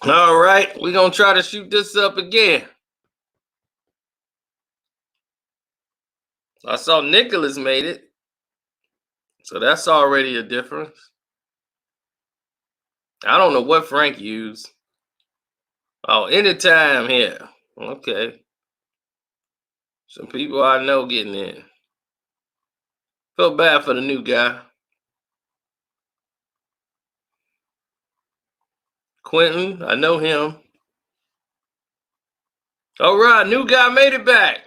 All right, we're gonna try to shoot this up again. I saw Nicholas made it, so that's already a difference. I don't know what Frank used. Oh, anytime here. Okay. Some people I know getting in. Felt bad for the new guy. Quentin, I know him. All right, new guy made it back.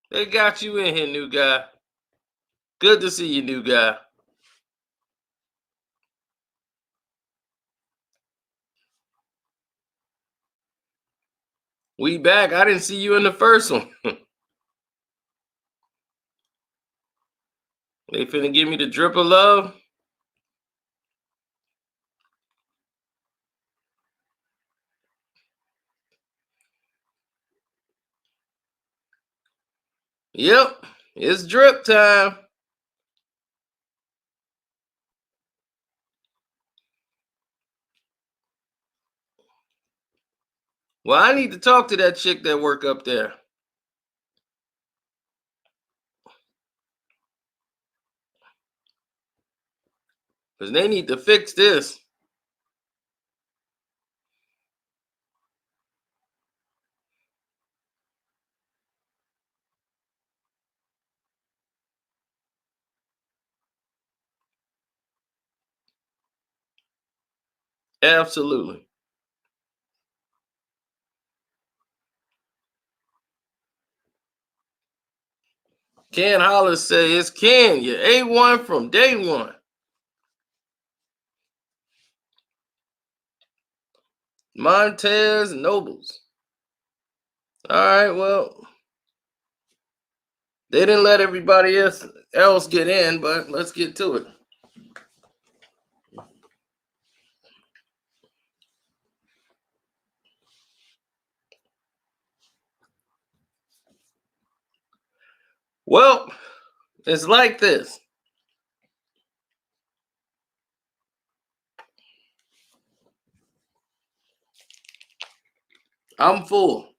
They got you in here, new guy. Good to see you, new guy. We back. I didn't see you in the first one. They finna give me the drip of love. Yep, it's drip time. Well, I need to talk to that chick that work up there. Because they need to fix this. Absolutely. Ken Hollis say it's Ken, you're A1 from day one. Montez Nobles. All right, well, they didn't let everybody else get in, but let's get to it. Well, it's like this. I'm full.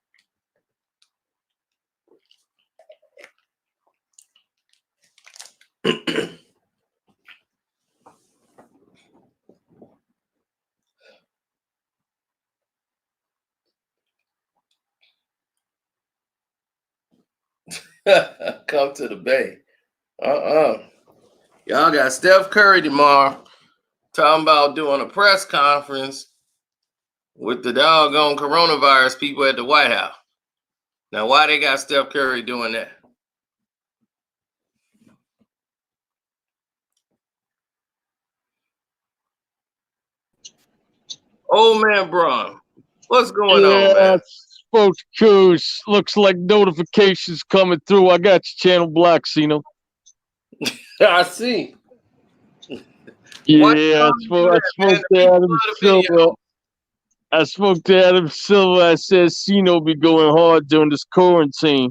Come to the Bay. Y'all got Steph Curry tomorrow talking about doing a press conference with the doggone coronavirus people at the White House. Now, why they got Steph Curry doing that? Old man Braun, what's going on, man? Folks, Coos, looks like notifications coming through. I got your channel blocked, Cino. I see. Yeah, I spoke to Adam Silver. I spoke to Adam Silver. I said Cino be going hard during this quarantine.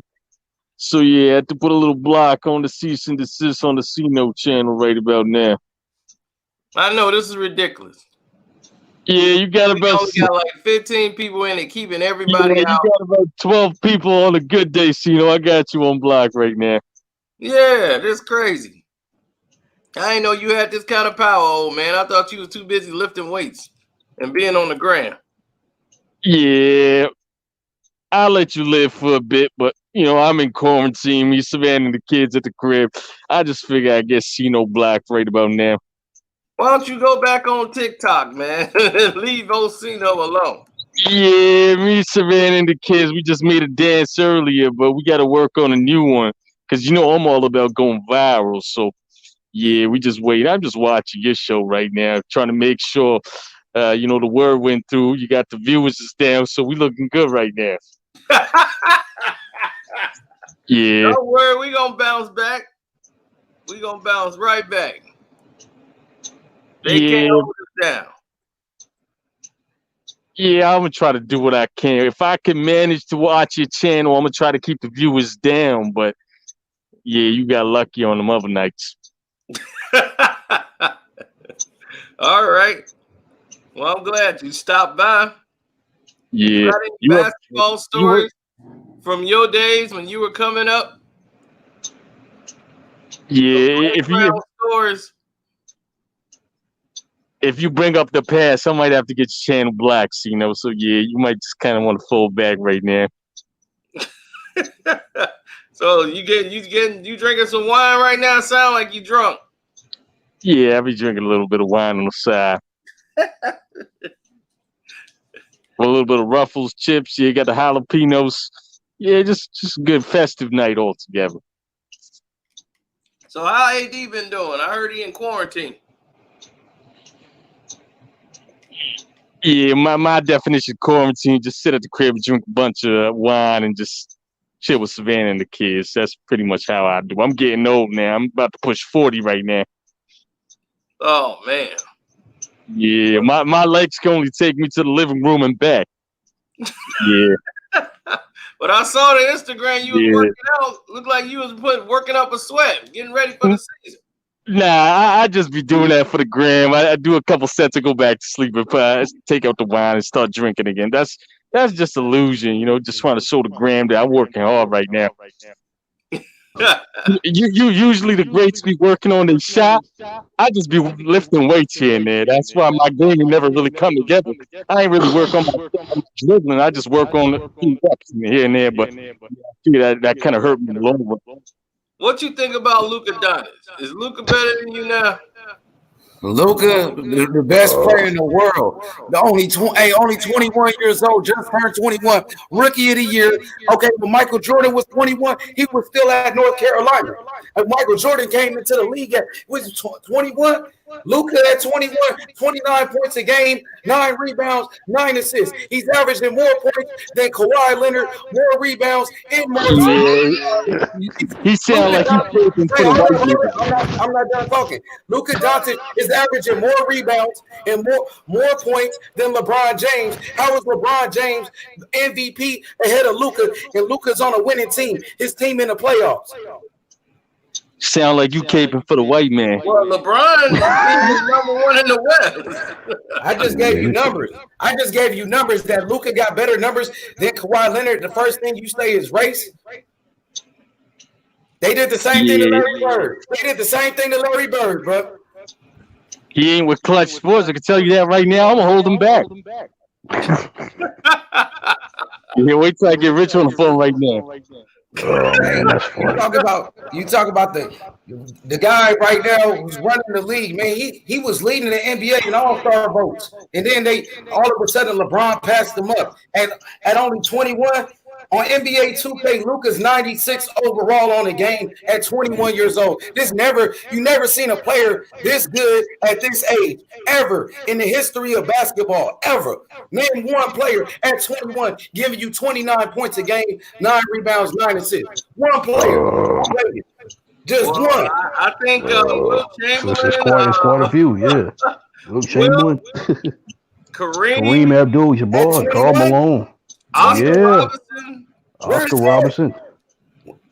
So yeah, I had to put a little block on the cease and desist on the Cino channel right about now. I know this is ridiculous. Yeah, you got we only got like 15 people in it, keeping everybody out. You got about 12 people on a good day, Cino. I got you on block right now. Yeah, this crazy. I didn't know you had this kind of power, old man. I thought you was too busy lifting weights and being on the gram. Yeah, I'll let you live for a bit, but I'm in quarantine. Me, Savannah, and the kids at the crib. I just figure I get Cino black right about now. Why don't you go back on TikTok, man? Leave old Cino alone. Yeah, me, Savannah, and the kids, we just made a dance earlier, but we got to work on a new one because I'm all about going viral. So, yeah, we just wait. I'm just watching your show right now, trying to make sure, the word went through. You got the viewers is down, so we looking good right now. Yeah. Don't worry, we gonna bounce back. We gonna bounce right back. They can't hold us down. Yeah, I'm gonna try to do what I can. If I can manage to watch your channel, I'm gonna try to keep the viewers down. But yeah, you got lucky on them other nights. All right. Well, I'm glad you stopped by. Yeah. Got any You were basketball stories from your days when you were coming up? yeah, Playground stories. if you bring up the past, I might have to get you channel blacks, you know. So yeah, you might just kind of want to fall back right now. So you drinking some wine right now? Sound like you drunk. Yeah, I'll be drinking a little bit of wine on the side. A little bit of Ruffles chips. Yeah, got the jalapenos. Yeah, just a good festive night altogether. So how AD been doing? I heard he in quarantine. Yeah, my definition of quarantine, just sit at the crib and drink a bunch of wine and just chill with Savannah and the kids. That's pretty much how I do. I'm getting old now. I'm about to push 40 right now. Oh man. Yeah, my legs can only take me to the living room and back. Yeah. But I saw the Instagram you was working out. Looked like you was working up a sweat, getting ready for the season. Nah, I just be doing that for the gram. I do a couple sets and go back to sleep and take out the wine and start drinking again. That's just illusion, you know, just trying to show the gram that I'm working hard right now. You usually the greats be working on their shot. I just be lifting weights here and there. That's why my game never really come together. I ain't really work on my dribbling. I just work on the few reps here and there. But that kind of hurt me in the long run. What you think about Luka Doncic? Is Luka better than you now? Luka, the best player in the world. Only 21 years old, just turned 21. Rookie of the year. Okay, when Michael Jordan was 21, he was still at North Carolina. And Michael Jordan came into the league at 21. Luka at 21, 29 points a game, 9 rebounds, 9 assists. He's averaging more points than Kawhi Leonard, more rebounds, and more. He sounds like he's I'm not done talking. Luka Doncic is averaging more rebounds and more points than LeBron James. How is LeBron James MVP ahead of Luka? And Luka's on a winning team. His team in the playoffs. Sound like you caping for the white man. Well, LeBron is #1 in the West. I just gave you numbers. I just gave you numbers that Luka got better numbers than Kawhi Leonard. The first thing you say is race. They did the same thing to Larry Bird. They did the same thing to Larry Bird, bro. He ain't with Clutch Sports. I can tell you that right now. I'm gonna hold him back. Yeah, wait till I get Rich on the phone right now. Oh, man, that's funny. You talk about the guy right now who's running the league, man. He was leading the NBA in All-Star votes, and then all of a sudden LeBron passed him up, and at only 21. On NBA 2K, Luka's 96 overall on the game at 21 years old. You never seen a player this good at this age, ever, in the history of basketball, ever. Name one player at 21 giving you 29 points a game, 9 rebounds, 9 assists. One player. Just one. I think Will Chamberlain. It's quite a few, yeah. Will Chamberlain. Kareem Abdul-Jabbar, Karl Malone. Oscar Robinson.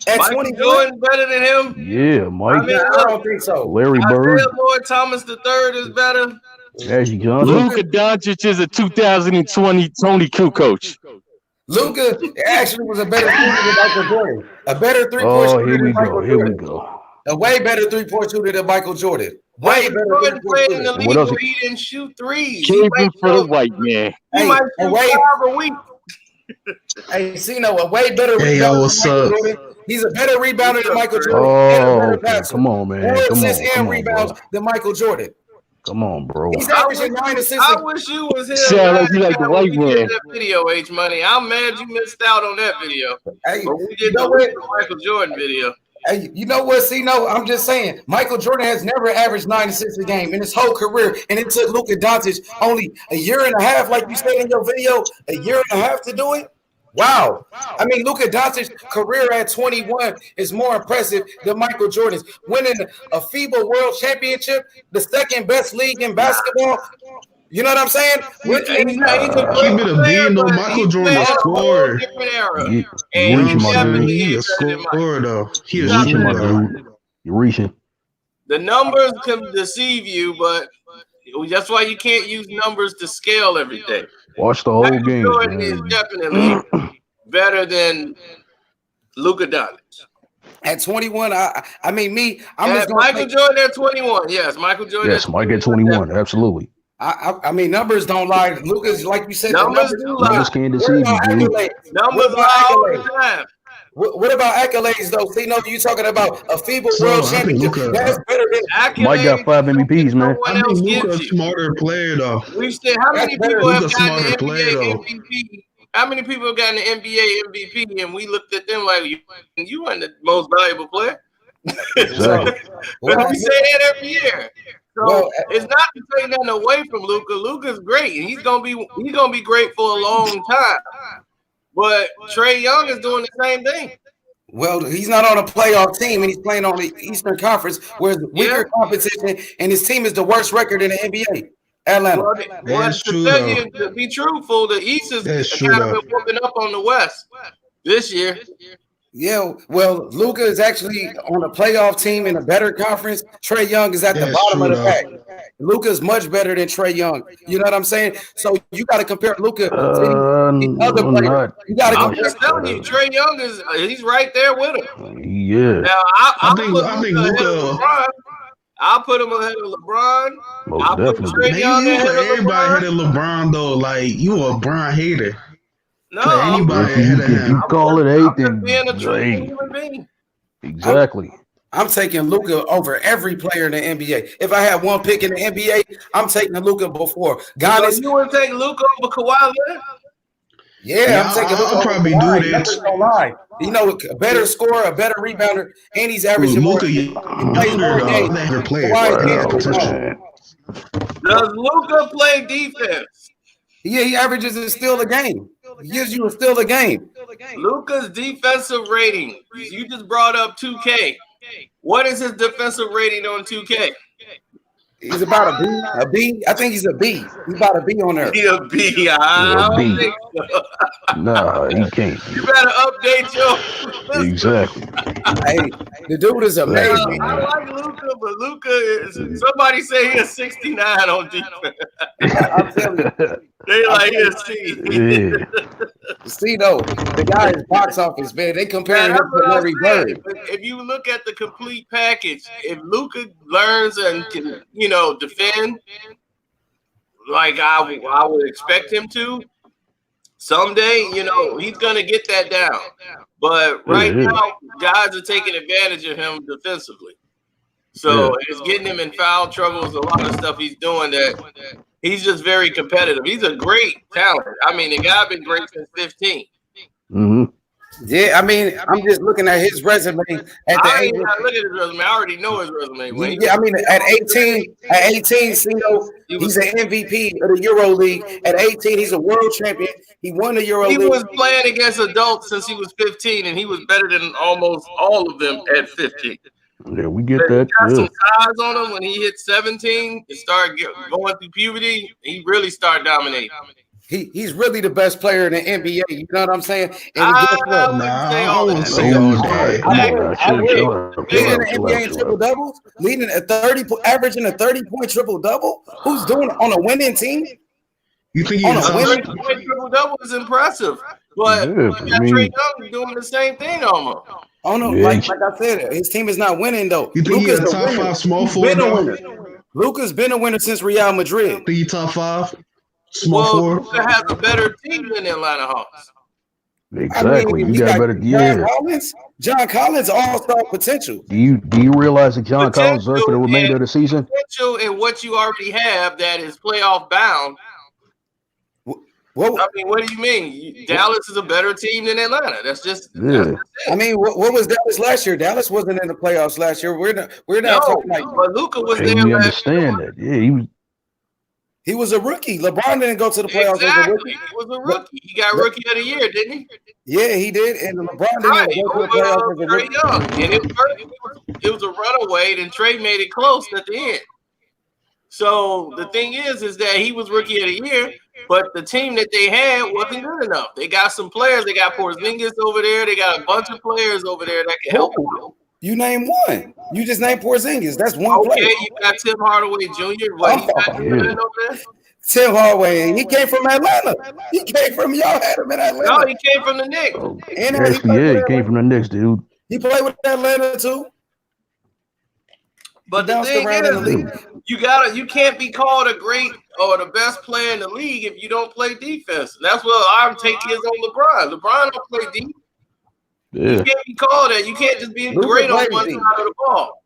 At Michael 21? Jordan better than him? Yeah, Mike. I don't think so. Larry Bird. Lloyd Thomas III is better. Magic Johnson. Luka Doncic is a 2020 Tony Q coach. Luka actually was a better shooter than Michael Jordan. A better three-point shooter than Michael Jordan. Here we go. A way better three-point shooter than Michael Jordan. Way better. Jordan played in the league where he didn't shoot threes. Caping for the white man. He might shoot 5 a week. Hey, Cino, a way better rebounder than Michael Jordan. He's a better rebounder than Michael Jordan. Okay. Come on, man. More assists and rebounds than Michael Jordan. Come on, bro. He's averaging 9 assists. I wish you was here. Sound like you like the white man. That video, H Money. I'm mad you missed out on that video. Hey, but we did the Michael Jordan video. Hey, you know what, Cino? I'm just saying, Michael Jordan has never averaged 9 assists a game in his whole career, and it took Luka Doncic only a year and a half, like you said in your video, a year and a half to do it. Wow. I mean, Luka Doncic's career at 21 is more impressive than Michael Jordan's. Winning a FIBA World Championship, the second best league in basketball. You know what I'm saying? Keep it a being on Michael Jordan score. He a scorer, though. He a shooter, though. You're reaching. The numbers can deceive you, but That's why you can't use numbers to scale everything. Watch the whole Michael game. Jordan is definitely better than Luka Doncic. At 21, I'm just going Michael Jordan at 21. Yes, Michael Jordan. Yes, Mike at 21. Absolutely. I mean, numbers don't lie. Lucas, like you said, numbers can't deceive you, dude. Numbers lie all the time. What about accolades, though? See, no, you talking about a FIBA world championship. That's better than accolades. Mike got 5 MVPs, man. I think Luka's a smarter player, though. We said how many people have gotten the NBA MVP? How many people have gotten the NBA MVP? And we looked at them like, you weren't the most valuable player. Exactly. We say that every year. So it's not to take nothing away from Luka. Luka's great. He's gonna be great for a long time. But Trae Young is doing the same thing. Well, he's not on a playoff team, and he's playing on the Eastern Conference, where it's weaker competition, and his team is the worst record in the NBA. Atlanta. Well, to be truthful, the East is kind of been whooping up on the West this year. Yeah, well, Luka is actually on a playoff team in a better conference. Trae Young is at the bottom of the pack. Luka is much better than Trae Young. You know what I'm saying? So you got to compare Luka to the other players. You got to compare. I'm just telling you, Trae Young he's right there with him. Yeah. Now I think Luka. I'll put him ahead of LeBron. I'll put Trae Young ahead of everybody ahead of LeBron, though. Like, you a LeBron hater. No, if you call it hate, then exactly. I'm taking Luka over every player in the NBA. If I had one pick in the NBA, I'm taking Luka before Giannis. So you would take Luka over Kawhi Leonard? Yeah, I'm taking Luka. I'll probably do that. Don't lie. You know, a better scorer, a better rebounder, and he's averaging more. He plays more games. Does Luka play defense? Yeah, he averages a steal a game. He gives you a steal a game. Luka's defensive rating. You just brought up 2K. What is his defensive rating on 2K? He's about a B. A B? I think he's a B. He's about a B on there. He a B. I don't think so. Nah, he can't. You better update your. Exactly. Hey, the dude is amazing. I like Luka, but Luka is. Somebody say he's 69 on defense. I'm telling you. They like he's C. Yeah. See, though, the guy is box office, man. They compare him to Larry Bird. If you look at the complete package, if Luka learns and can, defend, like I would expect him to, someday, he's gonna get that down. But right now, guys are taking advantage of him defensively. So it's getting him in foul troubles. A lot of stuff he's doing that he's just very competitive. He's a great talent. I mean, the guy been great since 15. Mm-hmm. Yeah, I mean, I'm just looking at his resume. I ain't not looking at his resume. I already know his resume. I mean, at 18, he's an MVP of the Euro League. At 18, he's a world champion. He won the Euro League. He was playing against adults since he was 15, and he was better than almost all of them at 15. Yeah, we get that. He got some size on him when he hit 17. It started going through puberty. He really started dominating. He's really the best player in the NBA. You know what I'm saying? And I wouldn't say all that. Leading the NBA in triple doubles, leading averaging a 30-point triple double. Who's doing it on a winning team? You think on a winning triple double is impressive, but Trae Young doing the same thing almost. Oh no, like I said, his team is not winning though. You think he's a top 5 small forward? Luka's been a winner since Real Madrid. Think he top 5? Small forward. Luka has a better team than the Atlanta Hawks. Exactly. I mean, you got better. John Collins, all-star potential. Do you realize that John Collins is there for the remainder of the season? Potential in what you already have that is playoff bound. I mean, what do you mean? Dallas is a better team than Atlanta. That's just. I mean, what was Dallas last year? Dallas wasn't in the playoffs last year. We're not talking like. But Luka was there. We understand that. Yeah, he was a rookie. LeBron didn't go to the playoffs as a rookie. He was a rookie. He got rookie of the year, didn't he? Yeah, he did. And LeBron didn't go to the playoffs as a rookie. Young. And it was a runaway, and Trae made it close at the end. So the thing is that he was rookie of the year, but the team that they had wasn't good enough. They got some players. They got Porzingis over there. They got a bunch of players over there that can help them. You name one. You just named Porzingis. That's one Okay, player. you got Tim Hardaway Jr. What he got over there? Tim Hardaway. He came from Atlanta. He came from y'all had him in Atlanta. No, he came from the Knicks. Oh, actually, he came from the Knicks, dude. He played with Atlanta too. But the thing is, you can't be called a great or the best player in the league if you don't play defense. That's what I'm taking is on LeBron. LeBron don't play deep. Yeah. You can't be called that. You can't just be great on one side of the ball.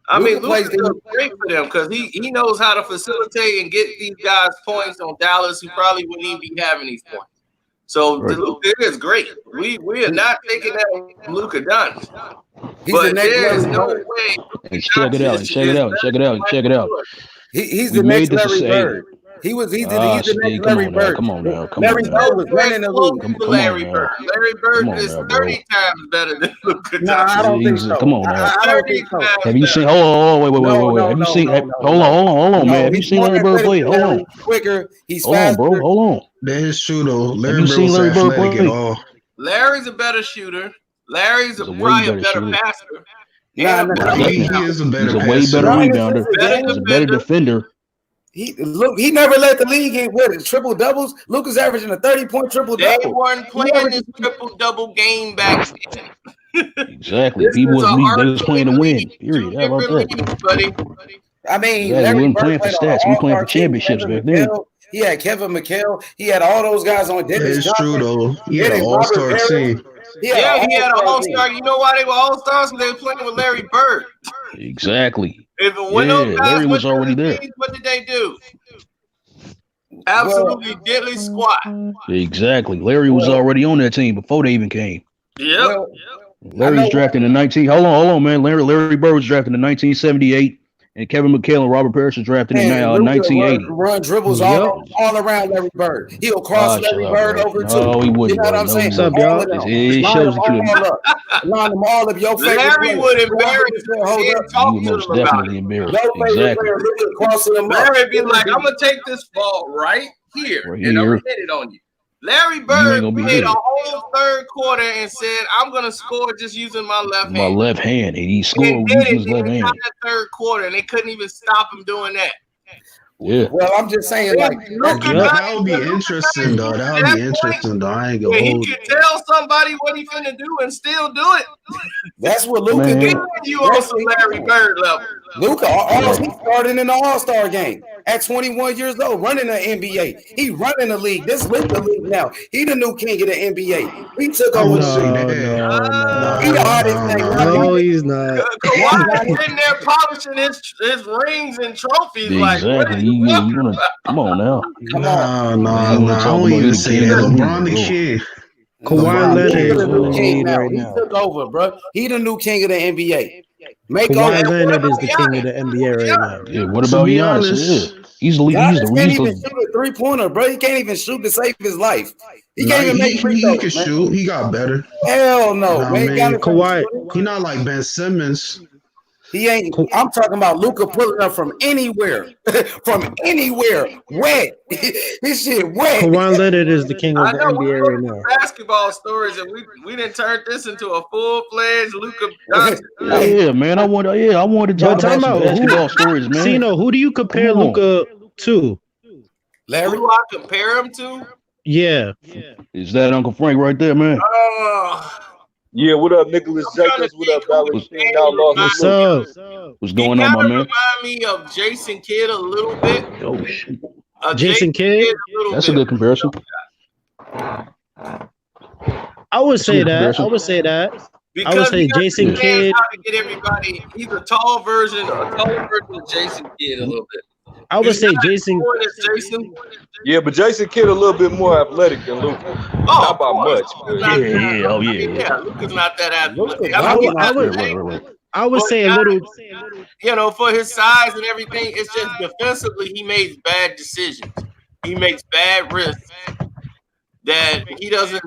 I mean, Luka does great for them because he knows how to facilitate and get these guys points on Dallas who probably wouldn't even be having these points. So Luka is great. We are not taking that from Luka Doncic. But there's no way. Hey, check it out. He's the next Larry Bird. He's the next Larry Bird. Come on now. Larry Bird was running the league. Larry Bird is 30 times better than Luka Doncic. No, I don't think so. Come on now. I don't think so. Have you seen? Wait. Have you seen? Hold on, man. Have you seen Larry Bird play? Hold on. Quicker. He's faster. Hold on, bro. Hold on. That's true though. Larry Bird play? Larry's a better shooter. Larry's probably a better passer. He is a better passer. He's a way better rebounder. He's a better defender. He never led the league in triple doubles. Luka's averaging a 30-point triple double. They weren't playing this triple double game back then. Exactly. They was playing to win. Period. How about that, buddy? I mean, we weren't playing for stats. We playing for championships back then. He had Kevin McHale. He had all those guys on Dennis. It's true though. He had an all-star team. He had an all-star. You know why they were all-stars? Because they were playing with Larry Bird. Exactly. Larry was already there. What did they do? Absolutely diddly squat. Exactly. Larry was already on that team before they even came. Yep. Larry was drafted in 19. Hold on, man. Larry Bird was drafted in 1978. And Kevin McHale and Robert Parrish was drafted in 1980. Run dribbles all around Larry Bird. He'll cross Larry Bird over too. No, he wouldn't. You know what I'm saying? What's up, y'all? It shows that you line them all of your favorite Larry would embarrass him. You would most definitely embarrass. Exactly. Larry be like, I'm going to take this ball right here. And I'm going to hit it on you. Larry Bird played a whole third quarter and said, I'm going to score just using my left hand. My left hand. And he scored using his left hand. The third quarter, and they couldn't even stop him doing that. Yeah. Well, I'm just saying, like, that would be interesting, though. That would be interesting, though. I ain't gonna hold you. He can tell somebody what he's finna do and still do it. That's what Luka did. You on some Larry Bird level. Luka, he started in the All-Star game at 21 years old, running the NBA. He running the league. This Luka league now. He the new king of the NBA. He took over. He the hottest thing. No, he's not. Kawhi in there polishing his rings and trophies. Exactly. Like, come on now. No. I don't even say that. LeBron the kid. Kawhi Leonard is the new king right now. He took over, bro. He the new king of the NBA. Kawhi Leonard is the king of the NBA right now. Yeah, what about Giannis? He's the Giannis can't even shoot a three-pointer, bro. He can't even shoot to save his life. He can't even make free throws. He can shoot. He got better. Hell no, man. Kawhi, he not like Ben Simmons. He ain't. I'm talking about Luka pulling up from anywhere, wet. This shit wet. Kawhi Leonard is the king of the NBA right now. Basketball stories, and we didn't turn this into a full-fledged Luka. Yeah, man. I want to talk about some basketball stories, man. Cino, who do you compare Luka to? Larry. Who do I compare him to? Yeah. Is that Uncle Frank right there, man? Yeah, what up, Nicholas Jacobs? What up, Valentine? What's up? What's going on, my man? Remind me of Jason Kidd a little bit. Oh shit, Jason Kidd. That's a good comparison. I would say that. Because I would say Jason Kidd. How to get everybody? He's a taller version of Jason Kidd a little bit. I would say Jason. Yeah, but Jason Kidd a little bit more athletic than Luka. Not by much. Yeah, Luka's not that athletic. I would say a little. You know, for his size and everything, it's just defensively he makes bad decisions. He makes bad risks that he doesn't.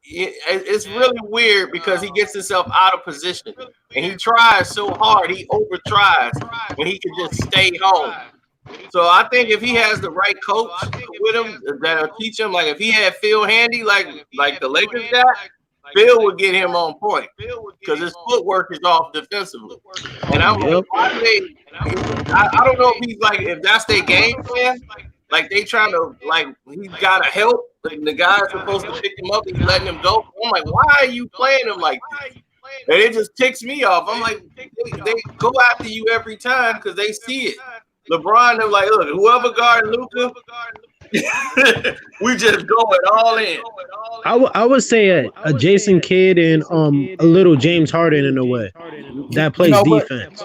It's really weird because he gets himself out of position and he tries so hard. He over tries when he can just stay home. So I think if he has the right coach with him that'll teach him, like if he had Phil Handy, like the Lakers got, Bill would get him on point because his footwork is off defensively. And I'm like, why do they? I don't know if he's like, if that's their game plan. Like they trying to, like, he's gotta help. Like, the guy's supposed to pick him up, he's letting him go. I'm like, why are you playing him like this? And it just ticks me off. I'm like, they go after you every time because they see it. LeBron, they're like, look, whoever guard Luka, we just going all in. I would say a Jason Kidd and a little James Harden in a way that plays defense.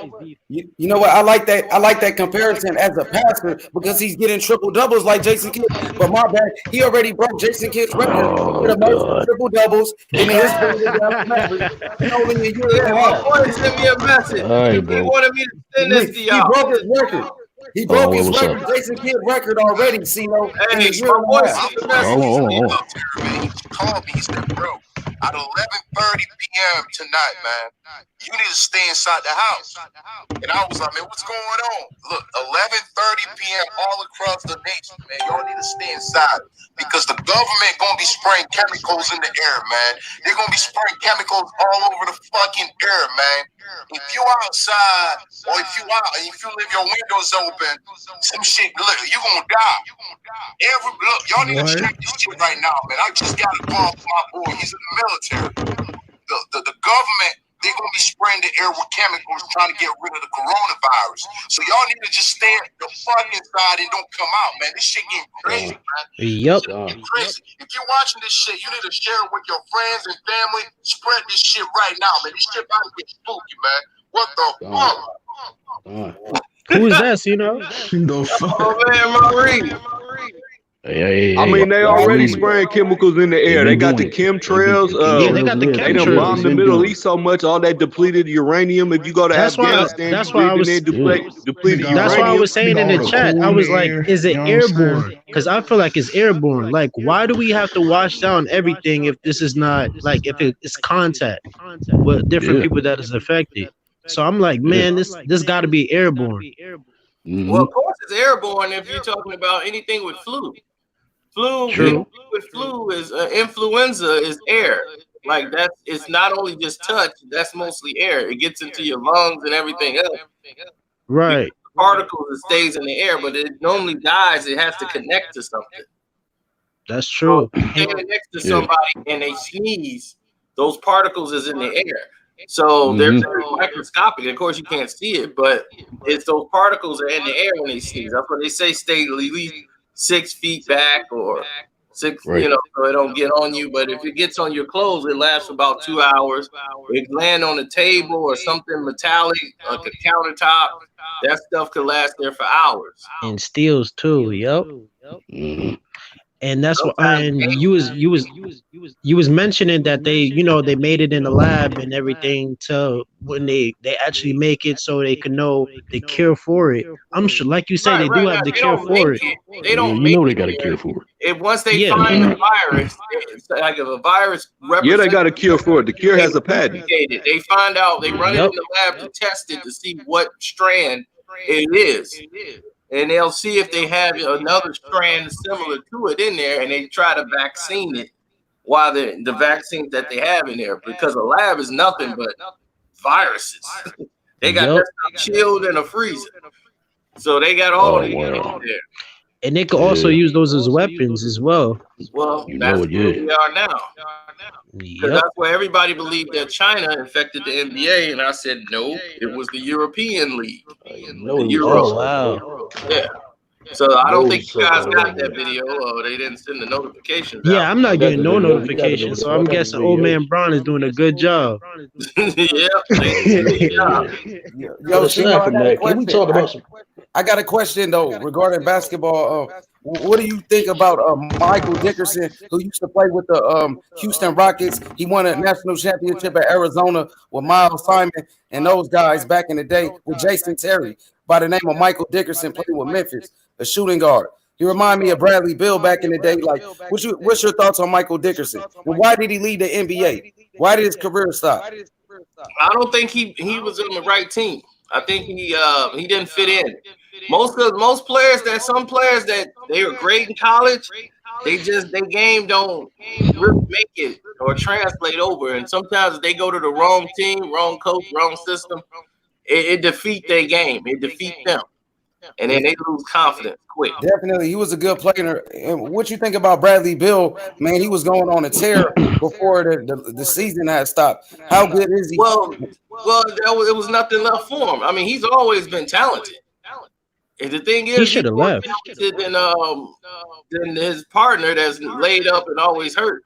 You know what? I like that. I like that comparison as a passer because he's getting triple doubles like Jason Kidd. But my bad, he already broke Jason Kidd's record for the most triple doubles in his only a year and a half. Boy, send me a message. He wanted me to send this to y'all. He broke his record. He broke his record, Jason Kidd record already, CeeLo. Hey, my boy, Hold on. He called me. He said, bro, at 11:30 p.m. tonight, man, you need to stay inside the house. And I was like, man, what's going on? Look, 11:30 p.m. all across the nation, man. Y'all need to stay inside because the government gonna be spraying chemicals in the air, man. They're gonna be spraying chemicals all over the fucking air, man. If you outside or if you leave your windows open, some shit, look, you gonna die. Look, y'all need to check this shit right now, man. I just got a call from my boy. He's in the military. The government, they're gonna be spraying the air with chemicals trying to get rid of the coronavirus. So y'all need to just stay the fuck inside and don't come out, man. This shit getting crazy, man. Yep. Crazy. If you're watching this shit, you need to share it with your friends and family. Spread this shit right now, man. This shit about to get spooky, man. What the fuck? Who is that, you know? The fuck? Oh, man, Marie. I mean, they already spraying chemicals in the air. They got the chemtrails. Yeah, they got the They done bombed the Middle East so much, all that depleted uranium. If you go to Afghanistan, that's why I was depleted uranium. That's why I was saying in the chat. I was like, is it airborne? Because I feel like it's airborne. Like, why do we have to wash down everything if this is not, like, if it's contact with different people that is affected? So I'm like, man, this got to be airborne. Well, of course it's airborne if you're talking about anything with flu. With flu is influenza is air. Like it's not only just touch, that's mostly air. It gets into your lungs and everything else. Right. Particles, it stays in the air, but it normally dies. It has to connect to something. That's true. So standing next to somebody and they sneeze, those particles is in the air. So they're very microscopic. Of course, you can't see it, but it's those particles are in the air when they sneeze. That's what they say. Stay at least 6 feet back or 6, so it don't get on you. But if it gets on your clothes, it lasts about 2 hours. It land on a table or something metallic, like a countertop. That stuff could last there for hours. And steels too. Yep. And that's what. And you was mentioning that they made it in the lab and everything to when they actually make it so they can know the cure for it. I'm sure, like you said, they do have the cure for it. They don't. They got a cure for it. Once they find the virus, it's like if a virus. Yeah, they got a cure for it. The cure has a patent. They find out. They run it in the lab to test it to see what strand it is. And they'll see if they have another strand similar to it in there, and they try to vaccine it while the vaccines that they have in there, because a lab is nothing but viruses. They got that stuff chilled in a freezer. So they got all of there. And they could also use those as weapons as well. Well, that's where we are now. Because that's where everybody believed that China infected the NBA, and I said no, it was the European League. Wow. Yeah. So I don't think you guys got that video, or they didn't send the notifications. Yeah, I'm not getting no notifications, so I'm guessing Old Man Bron is doing a good job. I got a question though regarding basketball. What do you think about Michael Dickerson, who used to play with the Houston Rockets? He won a national championship at Arizona with Miles Simon and those guys back in the day with Jason Terry. By the name of Michael Dickerson, played with Memphis, a shooting guard. He remind me of Bradley Beal back in the day. Like, what's your thoughts on Michael Dickerson? Well, why did he leave the NBA? Why did his career stop? I don't think he was on the right team. I think he didn't fit in. Some players that they were great in college, their game don't really make it or translate over, and sometimes they go to the wrong team, wrong coach, wrong system. It defeats their game. It defeats them, and then they lose confidence quick. Definitely, he was a good player. And what you think about Bradley Beal? Man, he was going on a tear before the season had stopped. How good is he? Well, it was nothing left for him. I mean, he's always been talented. And the thing is, He should have left. Than his partner that's laid up and always hurt.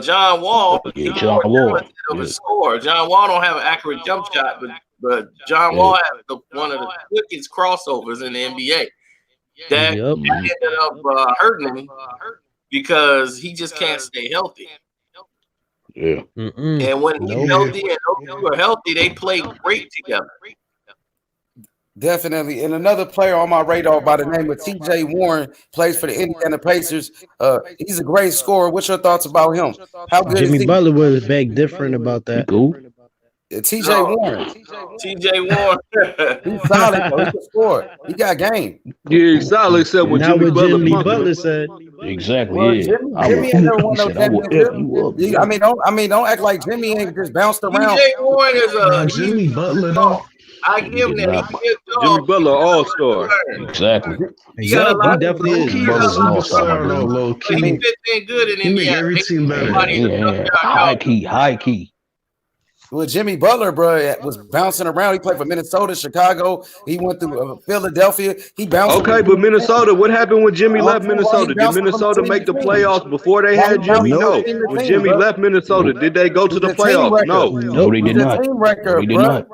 John Wall, Yeah, John Wall. of a score. John Wall don't have an accurate jump shot, but John Wall has one of the quickest crossovers in the NBA. That ended up hurting him because he just can't stay healthy. Yeah. And when he's healthy and those two are healthy, they play great together. Definitely. And another player on my radar by the name of T.J. Warren plays for the Indiana Pacers. He's a great scorer. What's your thoughts about him? How good Jimmy is he? Butler was big different about that. Cool. T.J. Warren. T.J. Warren. He's solid, though. He can score. He got game. Yeah, he's solid except when Now Jimmy what Jimmy Butler. Butler said. Exactly. Well, Yeah. Jimmy ain't never won no I will championship. F you up. I mean, don't act like Jimmy ain't just bounced around. T.J. Warren is a Jimmy Butler though. I give him that. Jimmy Butler all-star. Exactly. Yeah, he definitely is. He's a Butler's an all-star, superstar though, low He key. fits in good in He make Indiana. every team better. Yeah. High key. Well, Jimmy Butler, bro, was bouncing around. He played for Minnesota, Chicago. He went through Philadelphia. He bounced. Okay, but Minnesota, what happened when Jimmy left Minnesota? Did Minnesota make the playoffs before they had Jimmy? No. When Jimmy left Minnesota, did they go to the playoffs? No. No, they did not. Team record, They did bro. not.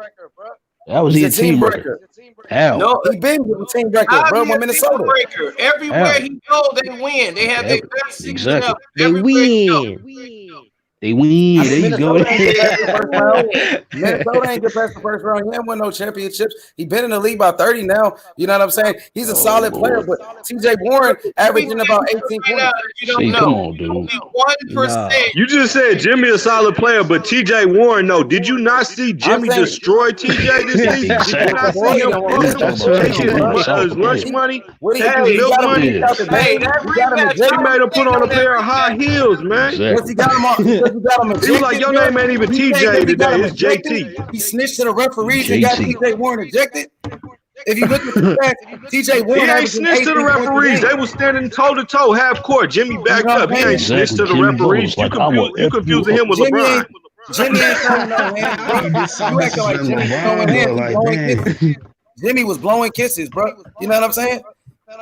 That was He's his team record. How? No, He been with the team record, I'll bro, be with a Minnesota. breaker. Everywhere Yeah. he go, they win. They have their best season Exactly. ever. They Everywhere he go. win. They win. There you go. Minnesota ain't get past the first round. Minnesota ain't get past the first round. He ain't won no championships. He been in the league by 30 now. You know what I'm saying? He's a solid player, but TJ Warren averaging about 18 points. See, come on, dude. Only 1%. You just said Jimmy a solid player, but T.J. Warren, no. Did you not see Jimmy saying- destroy T.J. this season? Did you not see him his lunch money? What he Hey, do? He milk got him money. kicked out the Hey, game. that He got him rematch- He ejected. made him put on a pair of high heels, man. Yes, he got him on. He got him He was ejected. like, your name ain't even He TJ got today. him It's ejected. JT. He snitched to the referees and got JT. TJ Warren ejected. If you look at the stats, TJ He Warren ain't averaging snitched to 18 the points a referees. game. They was standing toe to toe, half court. Jimmy backed up. He ain't snitched to the Jimmy referees. Butler's You like, I will confusing him with Jimmy LeBron. ain't- Jimmy ain't throwing no hands, He bro. did You something acting like than Jimmy LeBron, throwing though. hands. He Like, blowing damn. kisses. Jimmy was blowing kisses, bro. You know what I'm saying?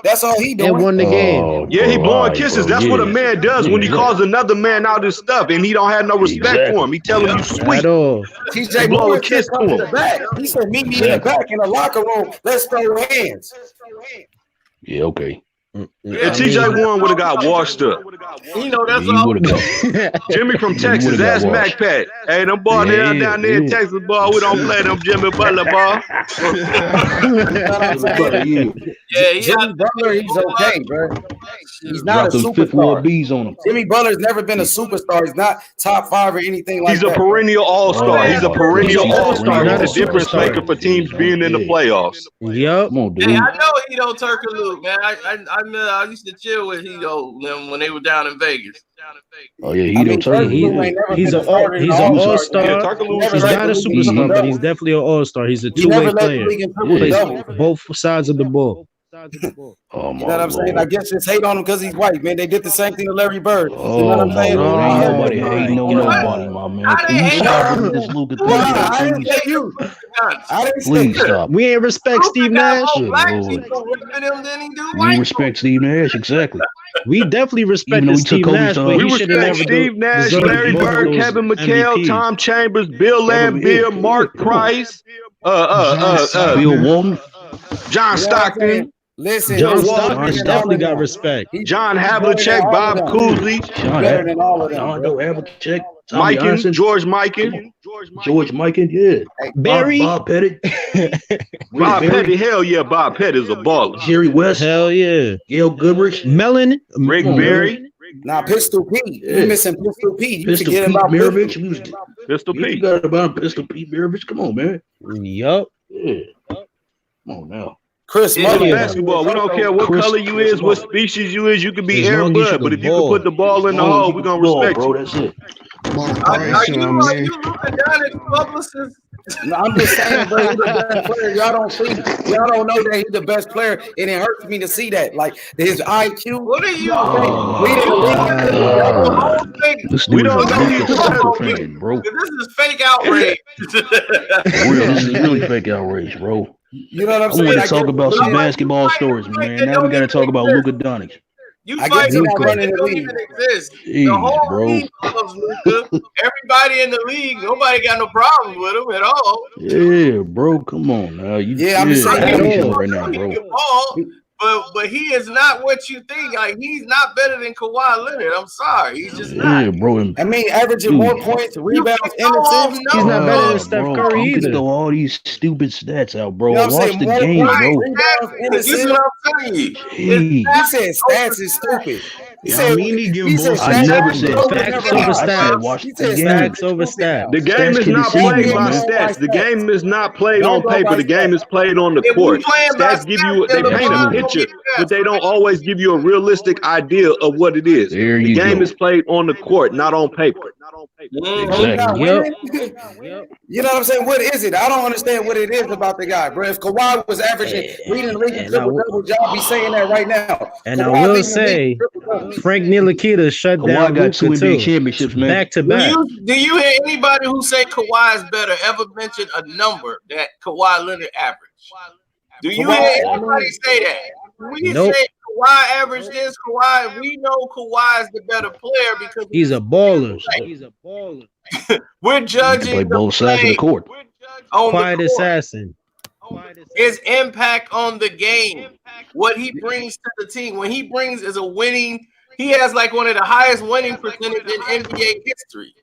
That's all he They doing. won the game. Oh, Yeah, he bro, blowing alright, kisses. bro, That's what a yeah. man does when he Yeah, calls another man out his stuff and he don't have no respect Exactly. for him. He tell him you sweet. At all. TJ blow a Warren kiss said come to to him. the back. He said, meet me in the back in the locker room. Let's throw hands. Yeah, okay. And TJ Warren would have got washed up. You know, that's He all. would have got. Jimmy from He Texas, would've got ask washed. MacPat. Hey, them boys Yeah, down there in yeah. Texas, boy, we don't play them Jimmy Butler ball. Yeah, Jimmy Butler, he's okay, bro. He's not Drop a them fifth wall superstar. B's on him. Jimmy Butler's never been a superstar. He's not top 5 or anything like He's a that. perennial all-star. He's a perennial He's a all-star. perennial He's a difference all-star. maker for teams being in the playoffs. Yup. Come on, dude. Hey, I know Hito Turkaloo, man. I used to chill with Hito when they were down in Vegas. Oh yeah, I he mean, don't turn. Turkoglu ain't never He's been an a starter in he's the an All-Star. all-star. Yeah, Turkaloo He's never not a led the league in superstar, but doubles. he's definitely an all-star. He's a He never two-way led the player. league in triple Plays doubles. both sides of the ball. Oh my You know what I'm saying? I Lord. guess just hate on him because he's white, man. They did the same thing to Larry Bird. You know Oh what I'm my saying? Lord. Oh, Ain't nobody my hating on God. nobody, my man. I Can didn't you hate stop on with this Luka Nah, I thing, didn't please? say you. I didn't say Please you. stop. We ain't respect Steve Nash. More black Lord. people ripping him than he do We white respect Steve Nash, exactly. We definitely Even respected though he Steve took over Nash, some- but We he should have respect never Steve Nash, deserved Larry both of Bird, those Kevin McHale, MVPs. Tom Chambers, Bill Laimbeer, Mark Price, Bill Walton. John Listen, Stockton, Listen, John he's Stockton better than definitely all got of them. respect. He's John better than Havlicek, all Bob of them. Cooley, He's better than all of them. John bro. Doe, Havlicek, Tommy Mikan, Johnson, George Mikan, George Mikan, yeah. Barry, Bob Pettit, Bob Barry, Petty. Hell yeah, Bob Petty is a baller. Jerry West, hell yeah. Gail Goodrich, Melon, Rick Come on, Barry, Nah, Pistol Pete. Yeah. You missing Pistol Pete. You Pistol forget Pete about Maravich. Pistol. We was, Pistol you Pete. forgot about Pistol Pete Maravich. Come on, man. Yup. Yeah. Come on now. Chris Yeah, It's Mullin. basketball. We don't care what Chris- color you is, what species you is. You can be As Air long as you Bud, can but if you can ball. put the ball in the As long as hole, you we're can gonna ball, respect bro. you. That's it. Are you Luka Doncic publicist? No, I'm just saying, bro, he's the best player. Y'all don't see, y'all don't know that he's the best player, and it hurts me to see that. Like his IQ. What are you? Oh, We didn't This We dude is don't a know Lakers these super people. fan, bro. This is fake outrage. For real, this is really fake outrage, bro. You know what I I'm saying? want to Like, talk about some I'm like, basketball stories, like man. that Now we don't got to even talk about exist. Luka Doncic. You I fight guess he's not somebody running that the don't league. even exist. The Jeez, whole bro. league loves Luka. Everybody in the league, nobody got no problem with him at all. Yeah, bro. Come on now. Yeah, I'm just saying, I need you you know, right now, He bro. can ball, but he is not what you think. Like he's not better than Kawhi Leonard. I'm sorry, he's just not. Yeah, bro. And I mean, averaging Dude. more points, rebounds, You and can go off assists. He's not better than numbers. Steph bro, Curry you can either. throw all these stupid stats out, bro. You know what I'm Watch saying? the More game, points, bro. rebounds, and This is assists. what I'm telling you. Jeez. You said stats is stupid. You Yeah, said, I mean, he give you said bullshit. I stats never is said stupid. Facts Never over mind. I said stats. watch You the said game. Facts over stupid now. stats. The game Stats is can not deceive played you, by man. stats. The game is not played Don't on go paper. by The game stats. is played on the If we court. playing by Stats give stats, you, then they paint a LeBron picture, will be the but they best, don't always give you a realistic idea of what it is. There The you game go. is played on the court, not on paper. Mhm. So we not Exactly. Yep. winning? You know what I'm saying? What is it? I don't understand what it is about the guy, bro. If Kawhi was averaging leading the league in And I triple double, y'all be saying that right now. And I Kawhi will leading the league say, in triple-double. Frank Ntilikina shut Kawhi down got 2 Luka NBA too, championships, man. back to Do back. you hear anybody who say Kawhi is better ever mention a number that Kawhi Leonard averaged? Do you Kawhi, hear I anybody mean- say that? We Nope. say Kawhi averaged this, Kawhi. We know Kawhi is the better player because He's a baller. He's a baller. we're You can judging play the both sides of the play court. on Quiet the court. assassin. His impact on the game, what he brings to the team. When he brings is a winning, he has like one of the highest winning percentage in NBA history.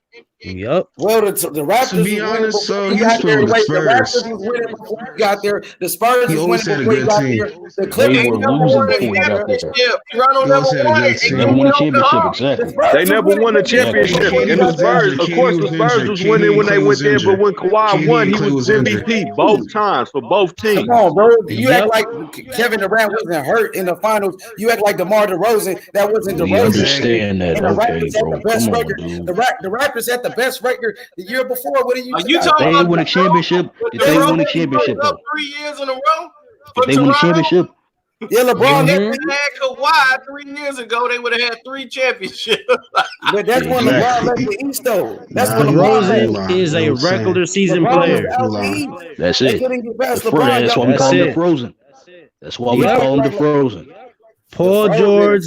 Yup. Well, the Raptors To be was winning honest, before so he he's got there. from the Wait, the Spurs. Raptors was winning before he got there. The Spurs He was always winning had a before he good got team. there. The They Clippers were never losing won a before he got there. championship. Toronto He never always had a won good it. team. They Never won a built it championship, up. exactly. The Spurs They was never winning won a before he got there. championship. KD And the was Spurs, injured. of course, the KD was Spurs injured. was winning KD when they and Klay went was there. But injured. when Kawhi KD won, and he Klay was was injured. MVP both times for both teams. Come on, bro. You Yep. act like Kevin Durant wasn't hurt in the finals. You act like DeMar DeRozan. That wasn't We DeRozan. understand that. And the Okay, Raptors had bro. the best Come on, record. dude. The Raptors had the best record the year before. What are you Are you talking talking They about ain't win a championship. If they win a championship, up though. 3 years in a row for If they win a Toronto? championship, Yeah, LeBron. If they had Kawhi 3 years ago, they would have had 3 championships. But that's when Exactly. LeBron left the East, though. That's Nah, when LeBron left. DeRozan is a You know what I'm saying? regular season LeBron was player. out the East. that's They it. couldn't get past The LeBron. that's why we That's call him it. the Frozen. That's why we Yep. call him the Frozen. Paul George,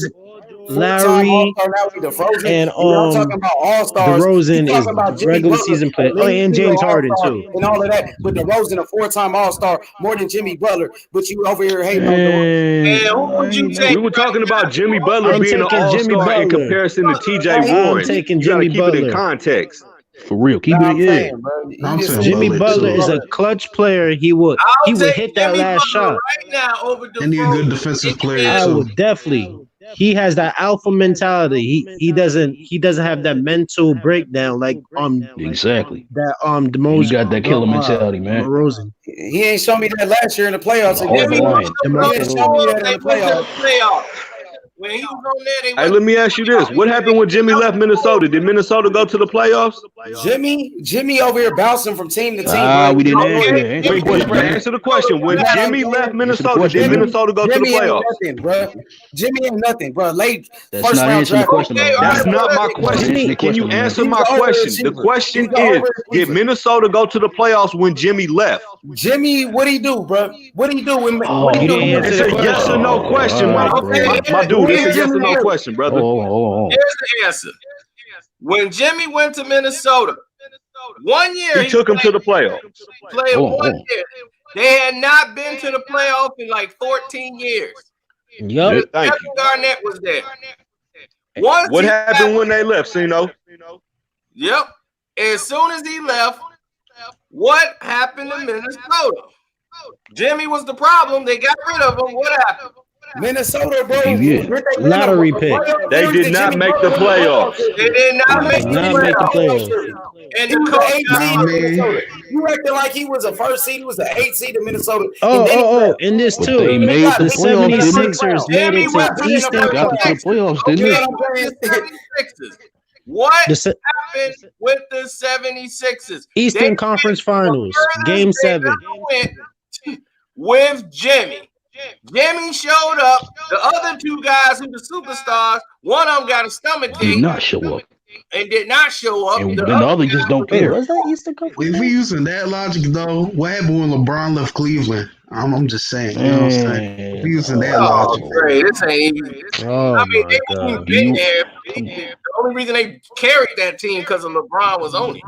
Larry, All-star, now we the Frozen. and Y'all talking about all-stars. DeRozan You is talking about Jimmy regular Butler, season player. Oh, league and leader James Harden all-star, too. and all of that. But DeRozan, a 4-time all-star, more than Jimmy Butler. But you over here hating on DeRozan. And who would you take? We were talking about Jimmy Butler I'm being an taking Jimmy all-star in Butler. comparison to TJ I'm Warren. taking You gotta Jimmy keep it in Butler. context. For real. Keep Nah, it I'm in. saying, bro. You I'm just saying said Jimmy Butler, Butler too. is a clutch player. He would Take hit that Jimmy last Butler shot. right now over And he a good DeRozan. defensive player, I too. would definitely. He has that alpha mentality. He doesn't have that mental breakdown like Exactly. the He most got that killer mentality, man. DeRozan. He ain't shown me that last year in the playoffs. Oh, Again. the Lions. He didn't show me that in the They went to playoffs. the playoffs. When he was on there, they Hey, went let me ask you this. What happened when Jimmy left Minnesota? Did Minnesota go to the playoffs? Jimmy over here bouncing from team to team. Ah, bro. we didn't Okay. answer that. Answer the Wait, question, man. answer the question. When Jimmy left Minnesota, question, did man. Minnesota go to the Jimmy ain't playoffs? nothing, bro. Jimmy ain't nothing, bro. Late That's first not round answering the draft. question, man. That's not my Answer question. the Can you question, man. answer my He's an question? The overachiever. question He's an is, did overachiever. Minnesota go to the playoffs when Jimmy left? Jimmy, what he do, bro? What he do? Oh, What he you do? didn't It's answer a the yes or no question, all my, right, bro. my dude. It's a yes or no Jimmy- question, brother. Oh. Here's the answer. When Jimmy went to Minnesota, 1 year He took him to the playoffs. played Oh, 1 oh. year. They had not been to the playoff in like 14 years. Yup. Thank Kevin you. Garnett was there. Once What he happened left- when they left, Sino? Yep. As soon as he left, what happened to Minnesota? Jimmy was the problem. They got rid of him. What happened? Minnesota, bro. Yeah. Lottery pick. They did not make the playoffs. They did not make Did not make the playoffs. And He the was coach an 8 got seed Nah, in man. Minnesota. You acting like he was a first seed. He was an 8 seed in Minnesota. Oh, And then he left. and this But too. they made got the The beat in the playoffs, didn't they? 76ers round. made Jimmy it to wasn't in the Eastern first Got them to the Conference. playoffs, You didn't know they? what I'm The saying? 76ers. What The se- happened with the 76ers? Eastern They Conference the Finals, furthest Game they 7. ever went with Jimmy. Jimmy showed up. The other two guys who the superstars, one of them got a stomach Did ache not show up. and did not show up. And The then the other other just don't Wait, care. was that Eastern Conference? If we using that logic though, what happened when LeBron left Cleveland? I'm just saying, you know what I'm saying? If we using that oh, logic. great. This ain't even. Oh I mean, my they wouldn't God. be You- there. The only reason they carried that team because of LeBron was on it.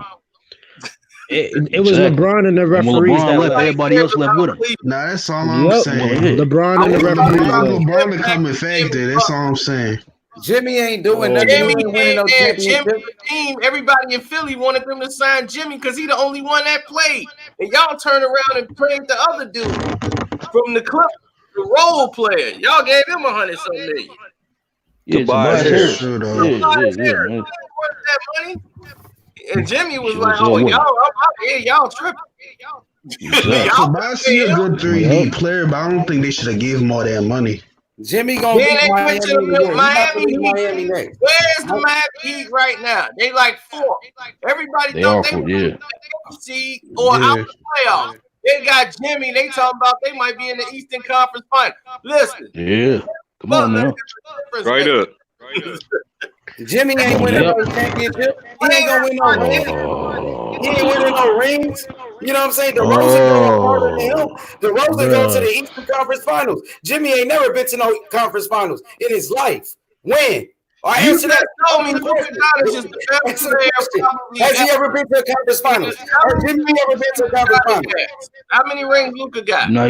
It was Exactly. LeBron and the And when referees LeBron that left, left. everybody else left with him. Nah, that's all I'm Yep. saying. LeBron and the referees left. LeBron the coming factor. That's all I'm saying. Jimmy ain't doing Oh, nothing. He Jimmy ain't winning no came there. Jimmy, championship. the team, everybody in Philly wanted them to sign Jimmy because he the only one that played. And y'all turn around and played the other dude from the Clippers, the role player. Y'all gave him $100-some million. Yeah, Tobias Tobias Harris. Harris. True, though. Yeah, Tobias yeah, Harris. man. Worth that money. And Jimmy was Sure like, as "Oh, hell y'all, wasn't. I'm out here. Y'all tripping." Exactly. Y'all Tobias is a good 3D Well, player, but I don't think they should have gave him all that money. Jimmy gonna Then beat they Miami went to in the year. He about to Miami leave Heat. Miami next. Where's the Miami Heat right now? They like 4. Everybody they thought are they for were yeah. seed or out Yeah. the playoffs. They got Jimmy. They talking about they might be in the Eastern Conference Final. Listen, Yeah. Come on now. Right up. Jimmy ain't winning no championship. He ain't gonna win no ring. He ain't winning no rings. You know what I'm saying? DeRozan going farther than him. DeRozan go to the Eastern Conference Finals. Jimmy ain't never been to no conference finals in his life. When? I You answer that. just told me Luka Doncic is the best Answer the player question. probably Has he ever. ever been to a conference finals? Or Jimmy ever been to a conference finals? How many rings Luka got? No,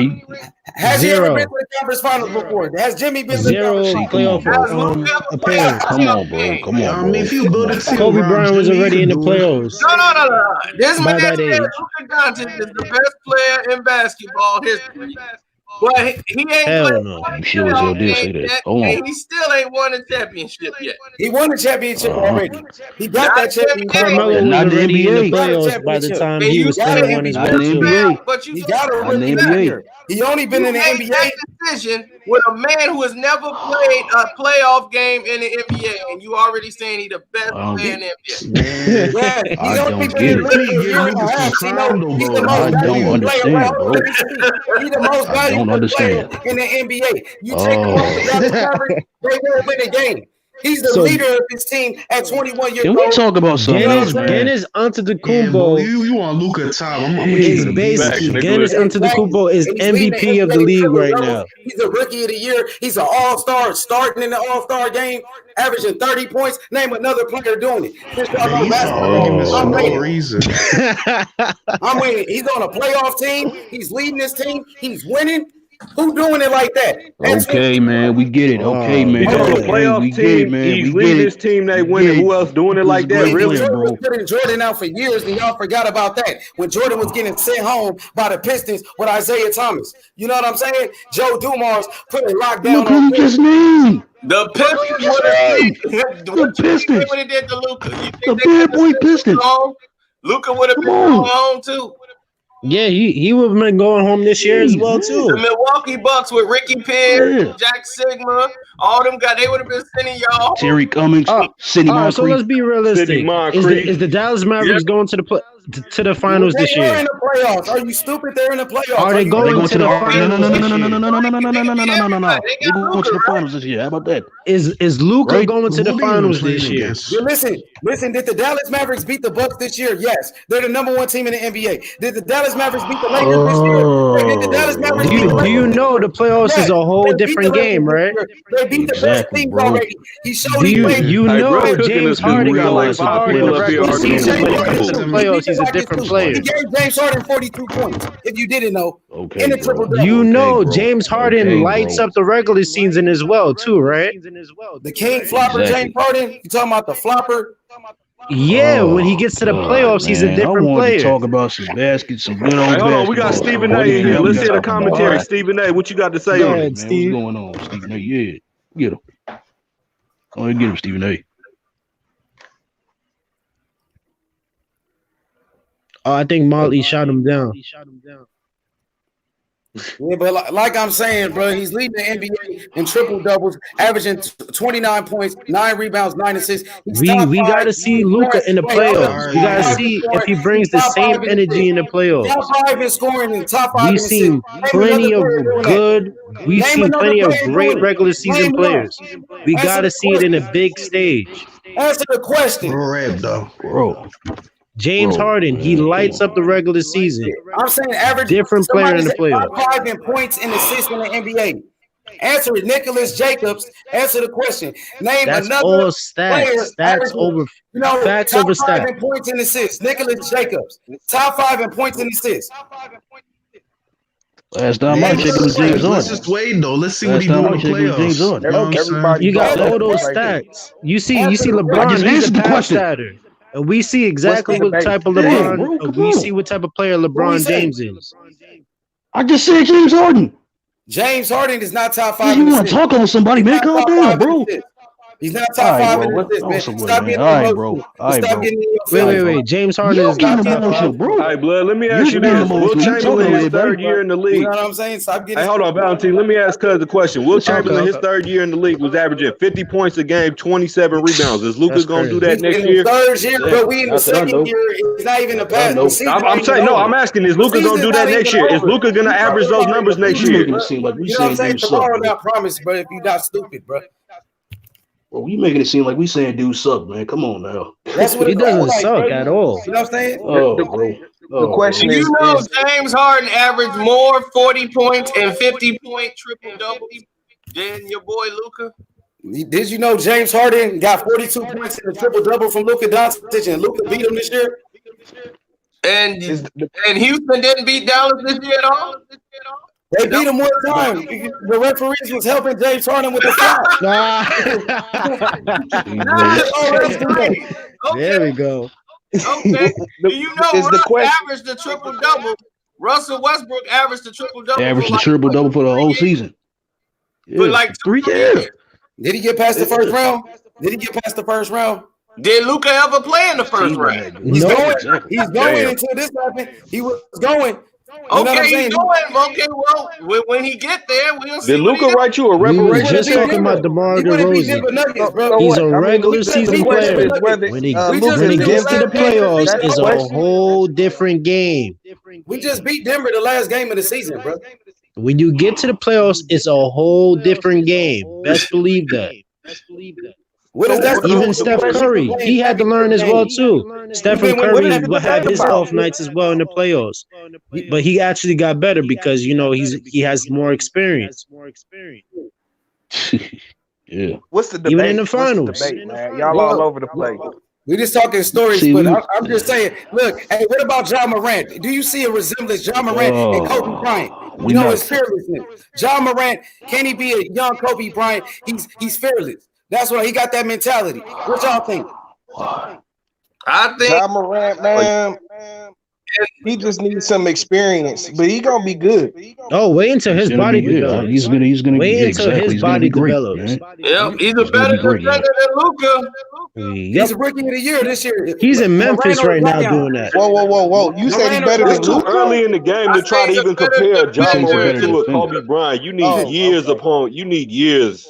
Has he ever been Zero. to the conference finals before? Has Jimmy been to the Zero conference see, finals? come on, playoff bro. Has Luka ever played appearance. a Come on, bro. game? Come on, I bro. mean, if you build a team Kobe around Bryant was Jimmy, you already in can the do it. playoffs No. This by man that said age. Luka Doncic is the best player in basketball history. But he ain't Hell played no. one You sure as hell playoff did say game that. yet, Hold and on. he still ain't won a championship yet. He won the championship Uh-huh. already. He got that championship. Carmelo already. was Not in the already in the NBA. playoffs by the time And he you was got finna it. won his Not one in the too. NBA. But you He said got a Not in the rookie that NBA. year. He only been you in the made NBA. that decision with a man who has never played a playoff game in the NBA, and you already saying he the best player in the NBA. Yeah, he's I only don't been in get the it. league a year and a half. He know he's the most I don't valuable player. Right? understand, bro. Let me speak. He's the most I don't valuable player understand. in the NBA. You take him off the Oh, Dallas Mavericks, they will win the game. He's the So- leader of his team at 21 years can we old. talk about something else, man? Giannis Yeah, but Antetokounmpo you want Luka top. I'm gonna is keep it basically Facts, Giannis Antetokounmpo is And he's leading MVP of the NBA league right triple-doubles. now. He's a rookie of the year. He's an all-star starting in the all-star game, averaging 30 points. Name another player doing it. Since y'all Man, know you saw basketball, arguments for I'm no winning. reason. I'm winning. He's on a playoff team. He's leading this team. He's winning. Who doing it like that? That's Okay, man, we get it. Okay, Oh, man. He's on a man. playoff We get team. it, man. He's We leading get his it. team. They We winning. get Who it. else doing it He's like a that? great Really? player, Jordan was bro. putting Jordan out for years, and y'all forgot about that when Jordan was getting sent home by the Pistons with Isaiah Thomas. You know what I'm saying? Joe Dumars put a lockdown Look who on you just named. The Pistons just would have named. what The you think they Pistons. would have did to Luka? You think The they bad could boy have Pistons. home? Luka would have Come been on. going home too. Yeah, he would have been going home this year as well The too. Milwaukee Bucks with Ricky Pierce, Yeah. Jack Sigma, all them guys, they would have been sending y'all. Terry Cummings, Oh, Sidney all right, so Moncrief. let's be realistic. Moncrief. Is the Dallas Mavericks going to the finals this They are year? in the playoffs. Are you stupid? They're in the playoffs. Are they Are they going going to the no, finals no, no, no, this no, no, year? no, no, no, no, no, no, no, no, no, no, no. They They're got going to the Luka, right? finals this year. How about that? Is Luka Right. going to the Who they even finals playing this year? against? Listen. Did the Dallas Mavericks beat the Bucks this year? Yes. They're the number one team in the NBA. Did the Dallas Mavericks beat the Lakers this year? Did the Dallas Mavericks beat the Do Lakers? you know the playoffs is a whole They beat the different game, Lakers right? this year. They beat the best Exactly, teams bro. already. He showed Do he you played. you Hey, know bro, cooking James us because Harden we got got like like 5 Harden in people the up here regular arguing season, about but the when it comes to Bulls. the playoffs, he's a Like this different too. player. He gave James Harden 42 points. If you didn't know, Okay, in the bro. triple double. You know Okay, bro. James Harden Okay, lights bro. up the regular season as well, too, right? The king flopper Exactly. James Harden. You talking about the flopper? Yeah, when he gets to the God, playoffs, he's a man. different I wanted to player. talk about some baskets, some good old Hey, hold on. We got basketball. Stephen But A in here. now we Let's gotta hear the talk about commentary. that. Stephen A, what you got to say Go on ahead, it? Man, Steve. what's going on, Stephen A? Yeah, get him. Go ahead, get him, Stephen A. Oh, I think Molly shot him down. Yeah, but like I'm saying, bro, he's leading the NBA in triple doubles, averaging 29 points, 9 rebounds, 9 assists. We gotta see Luka in the playoffs. We gotta see if he brings the same energy in the playoffs. Top 5 in scoring and top 5 in We've seen plenty of good. We've seen plenty of great regular season players. We gotta see it in a big stage. Answer the question. Bro. James Harden, he lights up the regular season. I'm saying average different player in the playoffs. Top 5 in points and assists in the NBA. Answer it, Nicholas Jacobs. Answer the question. Name That's another all stats. Stats over facts over top 5 stats. in points and assists. Nicholas Jacobs. Top 5 in points and assists. Last time I checked, it was James Harden. Let's just wait though. Let's see what he do in the playoffs. You know what I'm saying? You got all those stats. You see LeBron. He's a pass setter. And we see exactly what type of LeBron. We see what type of player LeBron James is. I just said James Harden. James Harden is not top 5. You want to talk on somebody, man? Calm down, bro. He's not top 5 in assists, man. Stop getting emotional. Stop getting Wait. James Harden is not top 5, bro. Hey, blood. Let me ask you this: Will Chamberlain, his third year in the league. You know what I'm saying? Stop getting. Hey, hold on, Valentine. Let me ask Cuz the question. Will Chamberlain, his third year in the league, was averaging 50 points a game, 27 rebounds. Is Luka gonna do that next year? Third year, but we in the second year. It's not even a pass. I'm saying no. I'm asking: is Luka gonna do that next year? Is Luka gonna average those numbers next year? You know what I'm saying? Tomorrow, I promise, bro. If you're not stupid, bro. Well, you making it seem like we saying dude suck, man. Come on now. That's what he doesn't suck at all. You know what I'm saying? Oh, bro. The question Do is, you know James Harden averaged more 40 points and 50-point triple doubles than your boy Luka? Did you know James Harden got 42 points in the triple double from Luka Doncic and Luka beat him this year? And Houston didn't beat Dallas this year at all? They beat him one time. The referees was helping James Harden with the foul. There we go. Okay. Do you know Russ averaged the triple double? Russell Westbrook averaged the triple double. Averaged the triple double for the whole season. For like 3 years. Did he get past the first round? Did Luka ever play in the first round? He's going until this happened. He was going. Okay, he's going. Okay, well, when he get there, we'll see. Did Luka write you a reparation? We were just talking about DeMar DeRozan. He's a regular season player. When he gets to the playoffs, it's a whole different game. We just beat Denver the last game of the season, bro. When you get to the playoffs, it's a whole different game. Best believe that. Even Steph Curry, he had to learn as well too. Stephen Curry will have his off nights as well in the playoffs, but he actually got better because he has more experience. Yeah. What's the debate? Even in the finals, man? Y'all all over the place. We just talking stories, but I'm just saying. Look, hey, what about Ja Morant? Do you see a resemblance, Ja Morant and Kobe Bryant? You know his fearlessness. Ja Morant, can he be a young Kobe Bryant? He's fearless. That's why he got that mentality. What y'all think? I think Ja Morant, man, he just needs some experience, but he gonna be good. Oh, wait until his body develops. He's gonna wait until his body develops. Yeah, he's a better defender than Luka. He's a rookie of the year this year. He's in Memphis right now doing that. Whoa! You said he's better than Luka? Early in the game to try to even compare Ja Morant to a Kobe Bryant, you need years upon. You need years.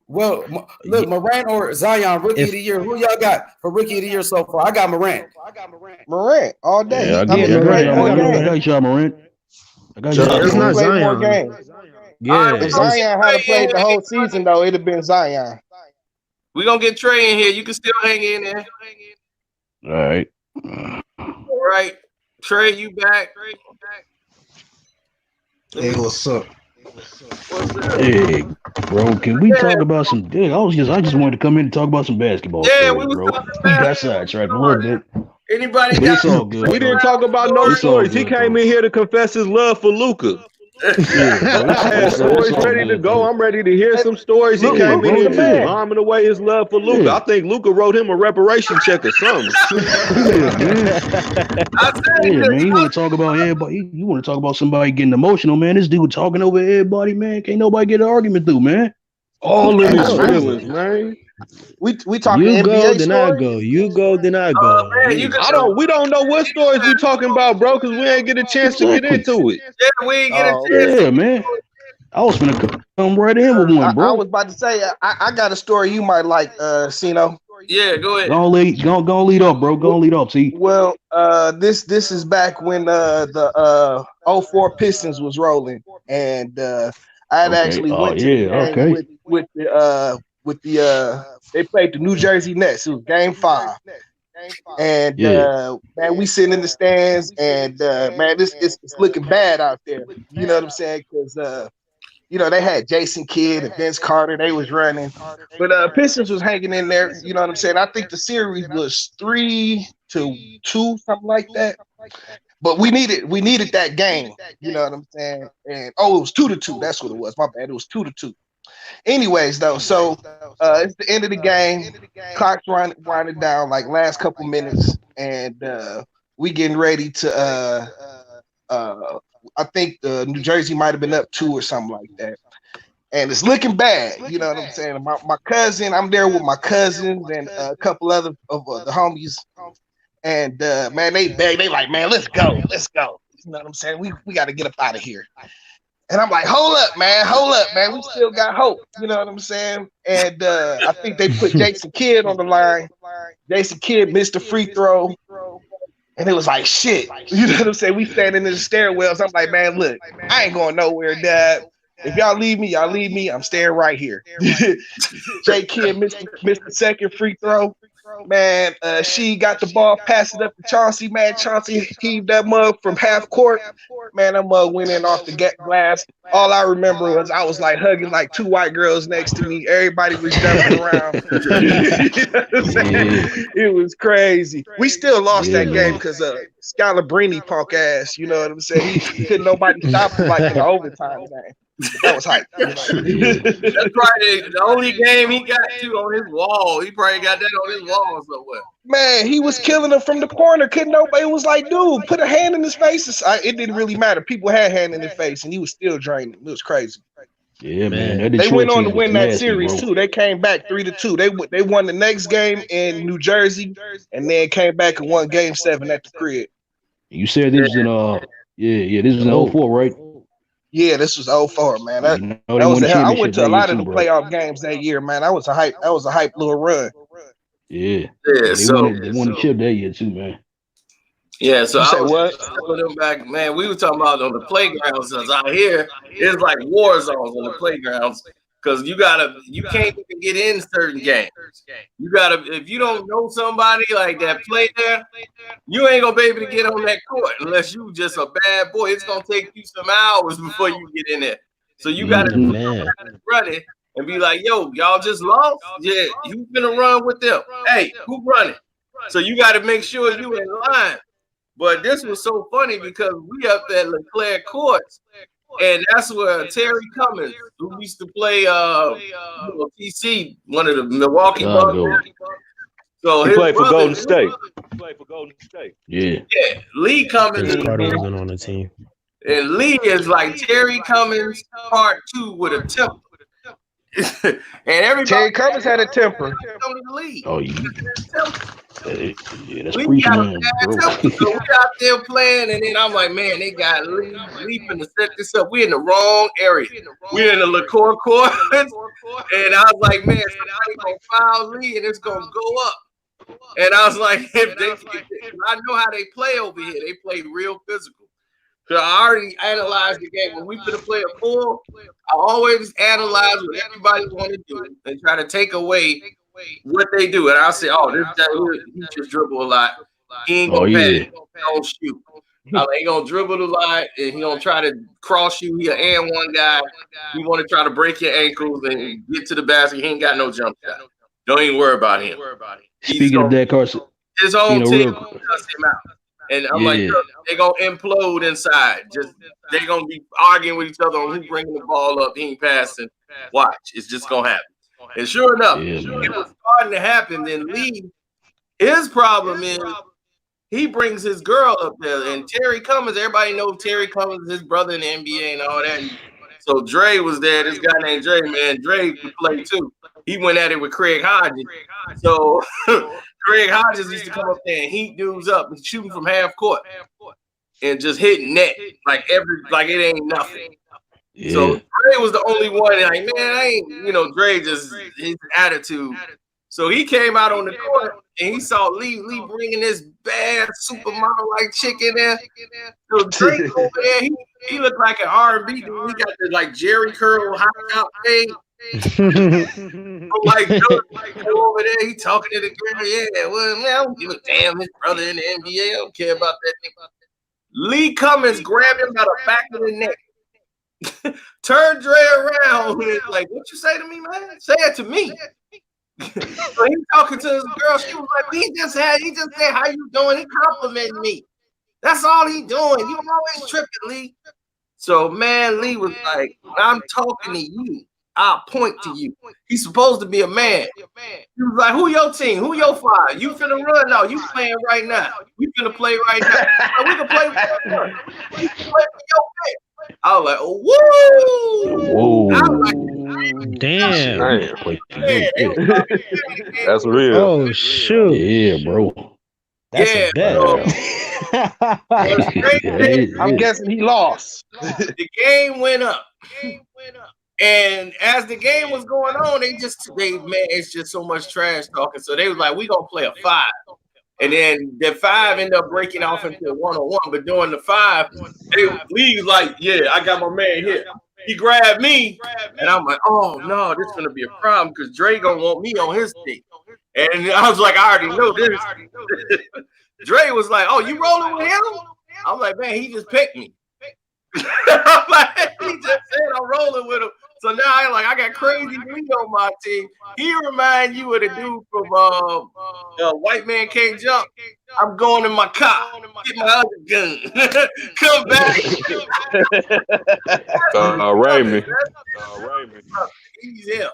Well, look, Morant or Zion, rookie of the year. Who y'all got for rookie of the year so far? I got Morant. Morant all day. Yeah, I got Ja Morant. It's not Zion. Yeah. If Zion had played the whole season, though, it'd have been Zion. We're gonna get Trey in here. You can still hang in there. All right. Trey, you back? Hey, what's up? Hey, bro, can we talk about some? I just wanted to come in and talk about some basketball. Yeah, stories, bro. We got sidetracked a little bit. Anybody? It's all good. We didn't talk about no stories. He came in here to confess his love for Luka. I had stories ready to go. I'm ready to hear some stories. He came in here just bombing away his love for Luka. I think Luka wrote him a reparation check or something. Man, you want to talk about everybody? You want to talk about somebody getting emotional, man? This dude talking over everybody, man. Can't nobody get an argument through, man. All in his That's feelings, man. We talking You NBA go, then I stories? go. You go, then I go. Man, you I can. don't. We don't know what stories we talking about, bro, because we ain't get a chance to get into it. Yeah, we ain't get a Oh, chance. Yeah, man. I was gonna come right in with one, I bro. was about to say I got a story you might like, Sino. Yeah, go ahead. Go lead off, bro. Go lead off. See, Well, this is back when the 04 Pistons was rolling, and I had okay. actually Oh went to the yeah, game okay. with the they played the New Jersey Nets. It was Game 5, and Yeah. man, we sitting in the stands, and man, it's looking bad out there. You know what I'm saying? Because you know, they had Jason Kidd and Vince Carter. They was running, but Pistons was hanging in there. You know what I'm saying? I think the series was 3-2, something like that. But we needed that game. You know what I'm saying? And it was 2-2. That's what it was. My bad. It was 2-2. Anyways, though, so it's the end of the game. Clock's winding down, like last couple minutes, and we getting ready to I think the New Jersey might have been up 2 or something like that. And it's looking bad, you know what I'm saying? My cousin, I'm there with my cousins and a couple other of the homies. And man, they like, man, let's go. You know what I'm saying? We got to get up out of here. And I'm like, hold up, man. We still got hope. You know what I'm saying? And I think they put Jason Kidd on the line. Jason Kidd missed a free throw. And it was like, shit. You know what I'm saying? We standing in the stairwells. I'm like, man, look, I ain't going nowhere, Dad. If y'all leave me, I'm staying right here. Jay Kidd missed the second free throw. Man, she got the ball, passed it up to Chauncey. Man, Chauncey heaved that mug from half court. Man, that mug went in off the glass. All I remember was I was like hugging like 2 white girls next to me. Everybody was jumping around. You know what I'm saying? It was crazy. We still lost that game because Scalabrini punk ass. You know what I'm saying? He couldn't nobody stop him like in the overtime game. That was hype. You know? That's probably the only game he got to on his wall. He probably got that on his wall somewhere. Man, he was killing him from the corner. Couldn't nobody? It was like, dude, put a hand in his face. It didn't really matter. People had hand in their face, and he was still draining. It was crazy. Yeah, man. They went on to win that series too. They came back 3-2. They won the next game in New Jersey, and then came back and won Game 7 at the crib. You said this is in this is in 04, right? Yeah, this was 04, man. That was I went to a lot of the playoff games that year, man. That was a hype little run. Yeah. Yeah, they won the chip that year too, man. Yeah, so you I say was what? telling them back, man. We were talking about on the playgrounds. Cause out here, it's like war zones on the playgrounds. Cause you can't even get in certain games. You gotta, if you don't know somebody like that play there, you ain't gonna be able to get on that court unless you just a bad boy. It's gonna take you some hours before you get in there. So you gotta run it and be like, yo, y'all just lost? Yeah, you finna run with them. Hey, who running? So you gotta make sure you in line. But this was so funny because we up at LeClaire Courts, and that's where Terry Cummins, who used to play TC, one of the Milwaukee Bucks. So he played for Golden State. Yeah. Yeah, Lee Cummins. Vince Carter wasn't on the team. And Lee is like Terry Cummins part 2 with a temper. And everybody Terry Cummins had a temper. Oh, yeah, that's we preaching, got man, bro. So we out there playing, and then I'm like, man, they got Lee finna set this up. We in the wrong area. We're in the LaCour court, and I was like, man, somebody gonna foul Lee, and it's gonna go up. And I was like, I know how they play over here. They play real physical. So I already analyzed the game. When we put a player full, I always analyze what everybody want to do and try to take away what they do. And I say, oh, this guy, he just dribble a lot. He ain't gonna pass. He don't shoot. He gonna dribble a lot, and he gonna try to cross you. He an one guy. He want to try to break your ankles and get to the basket. He ain't got no jump shot. Don't even worry about him. Speaking of that, Carson, his own team cuss him out. And I'm like, they're going to implode inside. They're going to be arguing with each other on who's bringing the ball up. He ain't passing. Watch. It's just going to happen. And sure enough, it was starting to happen. Then Lee, his problem is he brings his girl up there. And Terry Cummins, everybody knows Terry Cummins, his brother in the NBA and all that. So Dre was there. This guy named Dre, man. Dre could play too. He went at it with Craig Hodges. So Craig Hodges used to come up there and heat dudes up and shooting from half court and just hitting net like it ain't nothing. Yeah. So Dre was the only one. Like, man, I ain't, Dre just his attitude. So he came out on the court and he saw Lee bringing this bad supermodel like chick in there. So Drake over there, he looked like an R&B dude. He got this like Jerry curl hot top thing. Like over there, he talking to the girl. Yeah, well, man, I don't give a damn. His brother in the NBA, I don't care about that thing. Lee Cummings grabbed him by the back of the neck, turned Dre around, and like, "What you say to me, man? Say it to me." So he talking to his girl. She was like, he just said, "How you doing?" He complimented me. That's all he doing. You always tripping, Lee. So man, Lee was like, "I'm talking to you. I'll point to you." He's supposed to be a man. He was like, "Who your team? Who your five? You finna run? No, you playing right now. We finna play right now. So we can play with your We can play with your pick." I was like, "Oh, woo!" I was like, damn. That's real. Oh shoot. Yeah, bro. That's a bet. I'm guessing he lost. The game went up. And as the game was going on, it's just so much trash talking. So they was like, "We gonna play a 5." And then the 5 ended up breaking off into a 1-on-1. But during the 5, Lee was like, "Yeah, I got my man here." He grabbed me, and I'm like, "Oh no, this is gonna be a problem because Dre gonna want me on his team." And I was like, "I already know this." Dre was like, "Oh, you rolling with him?" I'm like, "Man, he just picked me." I'm like, he just said I'm rolling with him. So now I got Crazy Lee on my team. He remind you of the dude from White Man Can't Jump. I'm going in my car, get my other gun, come back. Raymond. He's him.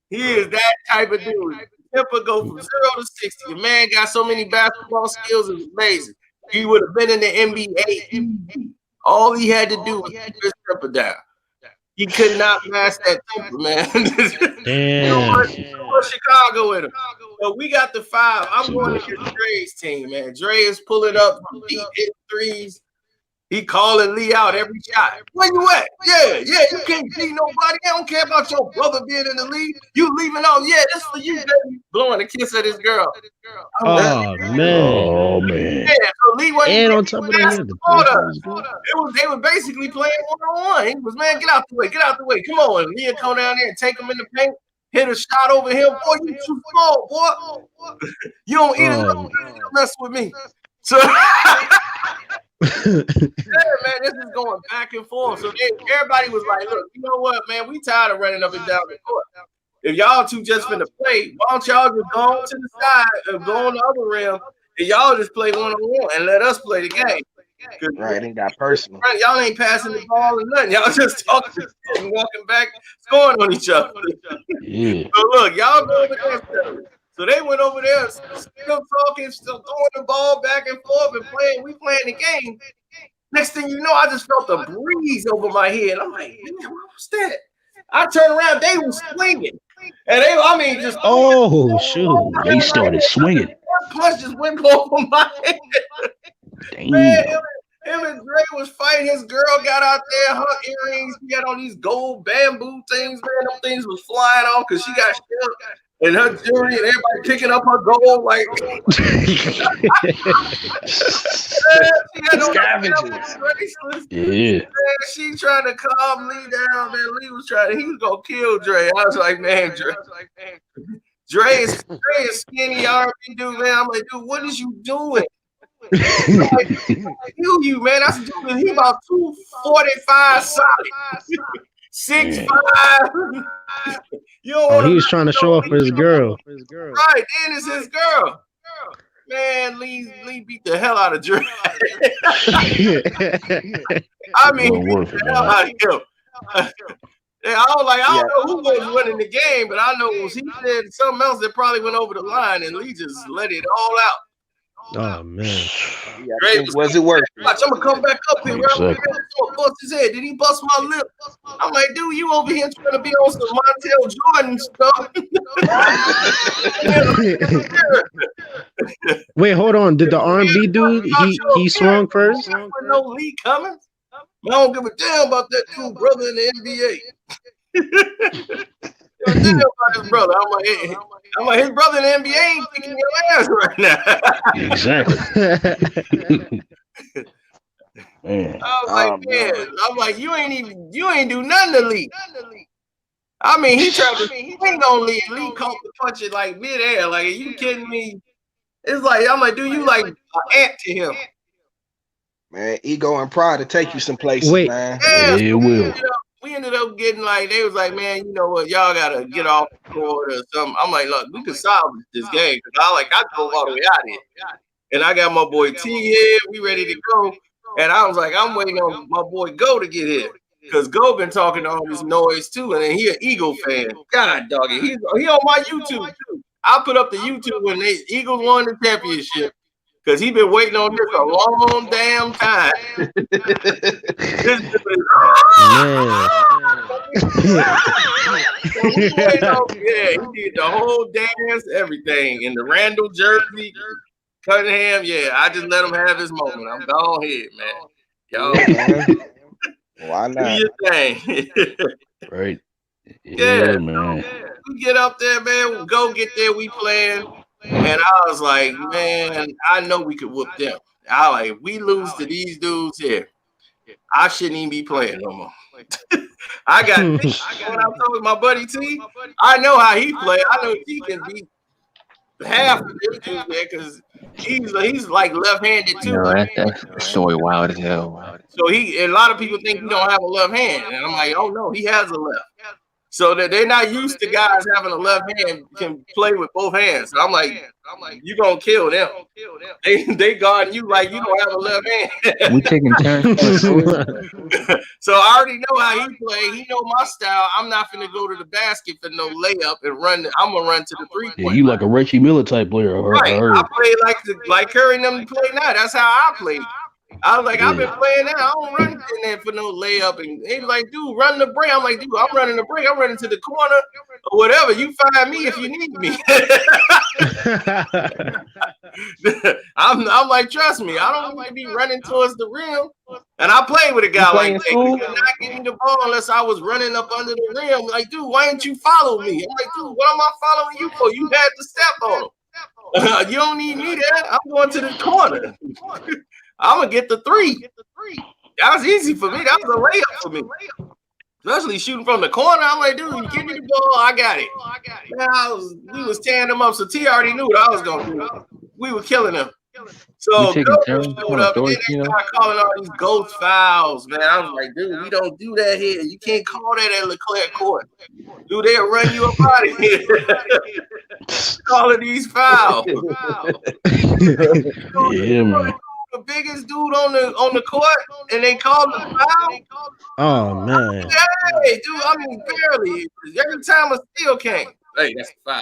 He is that type of dude. Temper go from 0 to 60. The man got so many basketball skills, it's amazing. He would have been in the NBA. All he had to do was keep his temper down. He could not mask that temper, man. Damn. Chicago with him. So we got the 5. I'm going against Dre's team, man. Dre is pulling up deep hit threes. He calling Lee out every shot. Where you at? Yeah, you can't beat nobody. I don't care about your brother being in the league. You leaving on, yeah, that's for you, baby. Blowing a kiss at his girl. Oh, man. Yeah, so Lee wasn't and on top of that, they were basically playing 1-on-1. He was, man, get out the way. Come on. And Lee come down there and take him in the paint, hit a shot over him. Boy, you too small, boy. You don't eat enough. You don't mess with me. So yeah, man, this is going back and forth. So everybody was like, "Look, you know what, man? We tired of running up and down the court. If y'all two just finna play, why don't y'all just go on to the side and go on the other rim and y'all just play 1-on-1 and let us play the game?" Right, ain't got personal. Right, y'all ain't passing the ball or nothing. Y'all just talking and walking back, scoring on each other. Yeah. So look, y'all go over there. So they went over there, still talking, still throwing the ball back and forth and playing. We playing the game. Next thing you know, I just felt a breeze over my head. I'm like, man, what was that? I turned around, they were swinging. And just shoot. They started swinging. Punch just went over my head. Damn. Man, him and Dre was fighting. His girl got out there, her earrings. She had on these gold bamboo things, man. Them things was flying off because she got shot. And her jewelry and everybody picking up her gold like scavengers. Yeah. Man, she trying to calm Lee down, man. Lee was he was gonna kill Dre. I was like, man, Dre is skinny R&B dude, man. I'm like, dude, what is you doing? You, man. That's dude. He about 245 solid. 6'5". You don't he was trying to show up for his girl. Right, then it's his girl. Man, Lee beat the hell out of Dre. I mean, beat the hell out of him. I don't know who was winning the game, but I know it was he said something else that probably went over the line, and Lee just let it all out. Oh man. Yeah, was it worth it? Watch, I'm gonna come back up here. Exactly. Right? Bust his head. Did he bust my lip? I'm like, dude, you over here trying to be on some Montel Jordan stuff. Wait, hold on. Did the R&B dude he swung first? No Lee Cummings. I don't give a damn about that dude, brother in the NBA. I don't give about his brother. I'm like, his brother in the NBA ain't kicking your ass right now. Exactly. Man. I was like, man, I'm like, you ain't do nothing to Lee. I mean, he ain't gonna Lee. Lee caught the punch it like midair. Like, are you kidding me? It's like, I'm like, dude, you like an ant to him. Man, ego and pride to take you some places, man. Yeah, it will. We ended up getting like, they was like, man, you know what, y'all gotta get off the court or something. I'm like, look, we can salvage this game because I drove all the way out here, and I got my boy T here. We ready to go, and I was like, I'm waiting on my boy Go to get here because Go been talking all this noise too, and then he an Eagle fan. God doggy, he on my YouTube too. I put up the YouTube when the Eagles won the championship. Because he been waiting on this a long damn time. He did the whole dance, everything. In the Randall jersey, Cunningham, I just let him have his moment. I'm gone ahead, man. Y'all, why not? Do your thing. Right. Yeah, man. We get up there, man. We go get there. We playing. And I was like, man, I know we could whoop them. I like, if we lose to these dudes here, I shouldn't even be playing no more. I got when I told my buddy T, I know how he play. I know T can beat half of them dudes there because he's like left-handed too. No, that story wild as hell. So a lot of people think he don't have a left hand, and I'm like, oh no, he has a left. So that they're not used to guys having a left hand can play with both hands. So I'm like, you gonna kill them. They guarding you like you don't have a left hand. We taking turns. So I already know how he play. He know my style. I'm not finna go to the basket for no layup and run. I'm gonna run to the 3-point. Yeah, you like a Reggie Miller type player. Right. I play like Curry and them play now. That's how I play. I was like, I've been playing that. I don't run in there for no layup. And they like, dude, run the break. I'm like, dude, I'm running the break. I'm running to the corner or whatever. You find me if you need me. I'm like, trust me, I don't want to be running towards the rim. And I played with a guy like that. He could not give me the ball unless I was running up under the rim. Like, dude, why didn't you follow me? I'm like, dude, what am I following you for? You had to step on him. You don't need me there. I'm going to the corner. I'm gonna get the 3. That was easy for me. That was a layup for me. Especially shooting from the corner. I'm like, dude, you give me the ball, I got it. Man, we was tearing them up, so T already knew what I was gonna do. We were killing them. So showed up, and then they started calling all these ghost fouls, man. I was like, dude, we don't do that here. You can't call that at Leclerc Court. Dude, they'll run you up out of here. Calling these fouls. Yeah, man. The biggest dude on the court, and they called him foul. Oh man! Hey, dude, I mean barely. Every time a steal came. Hey, that's a foul,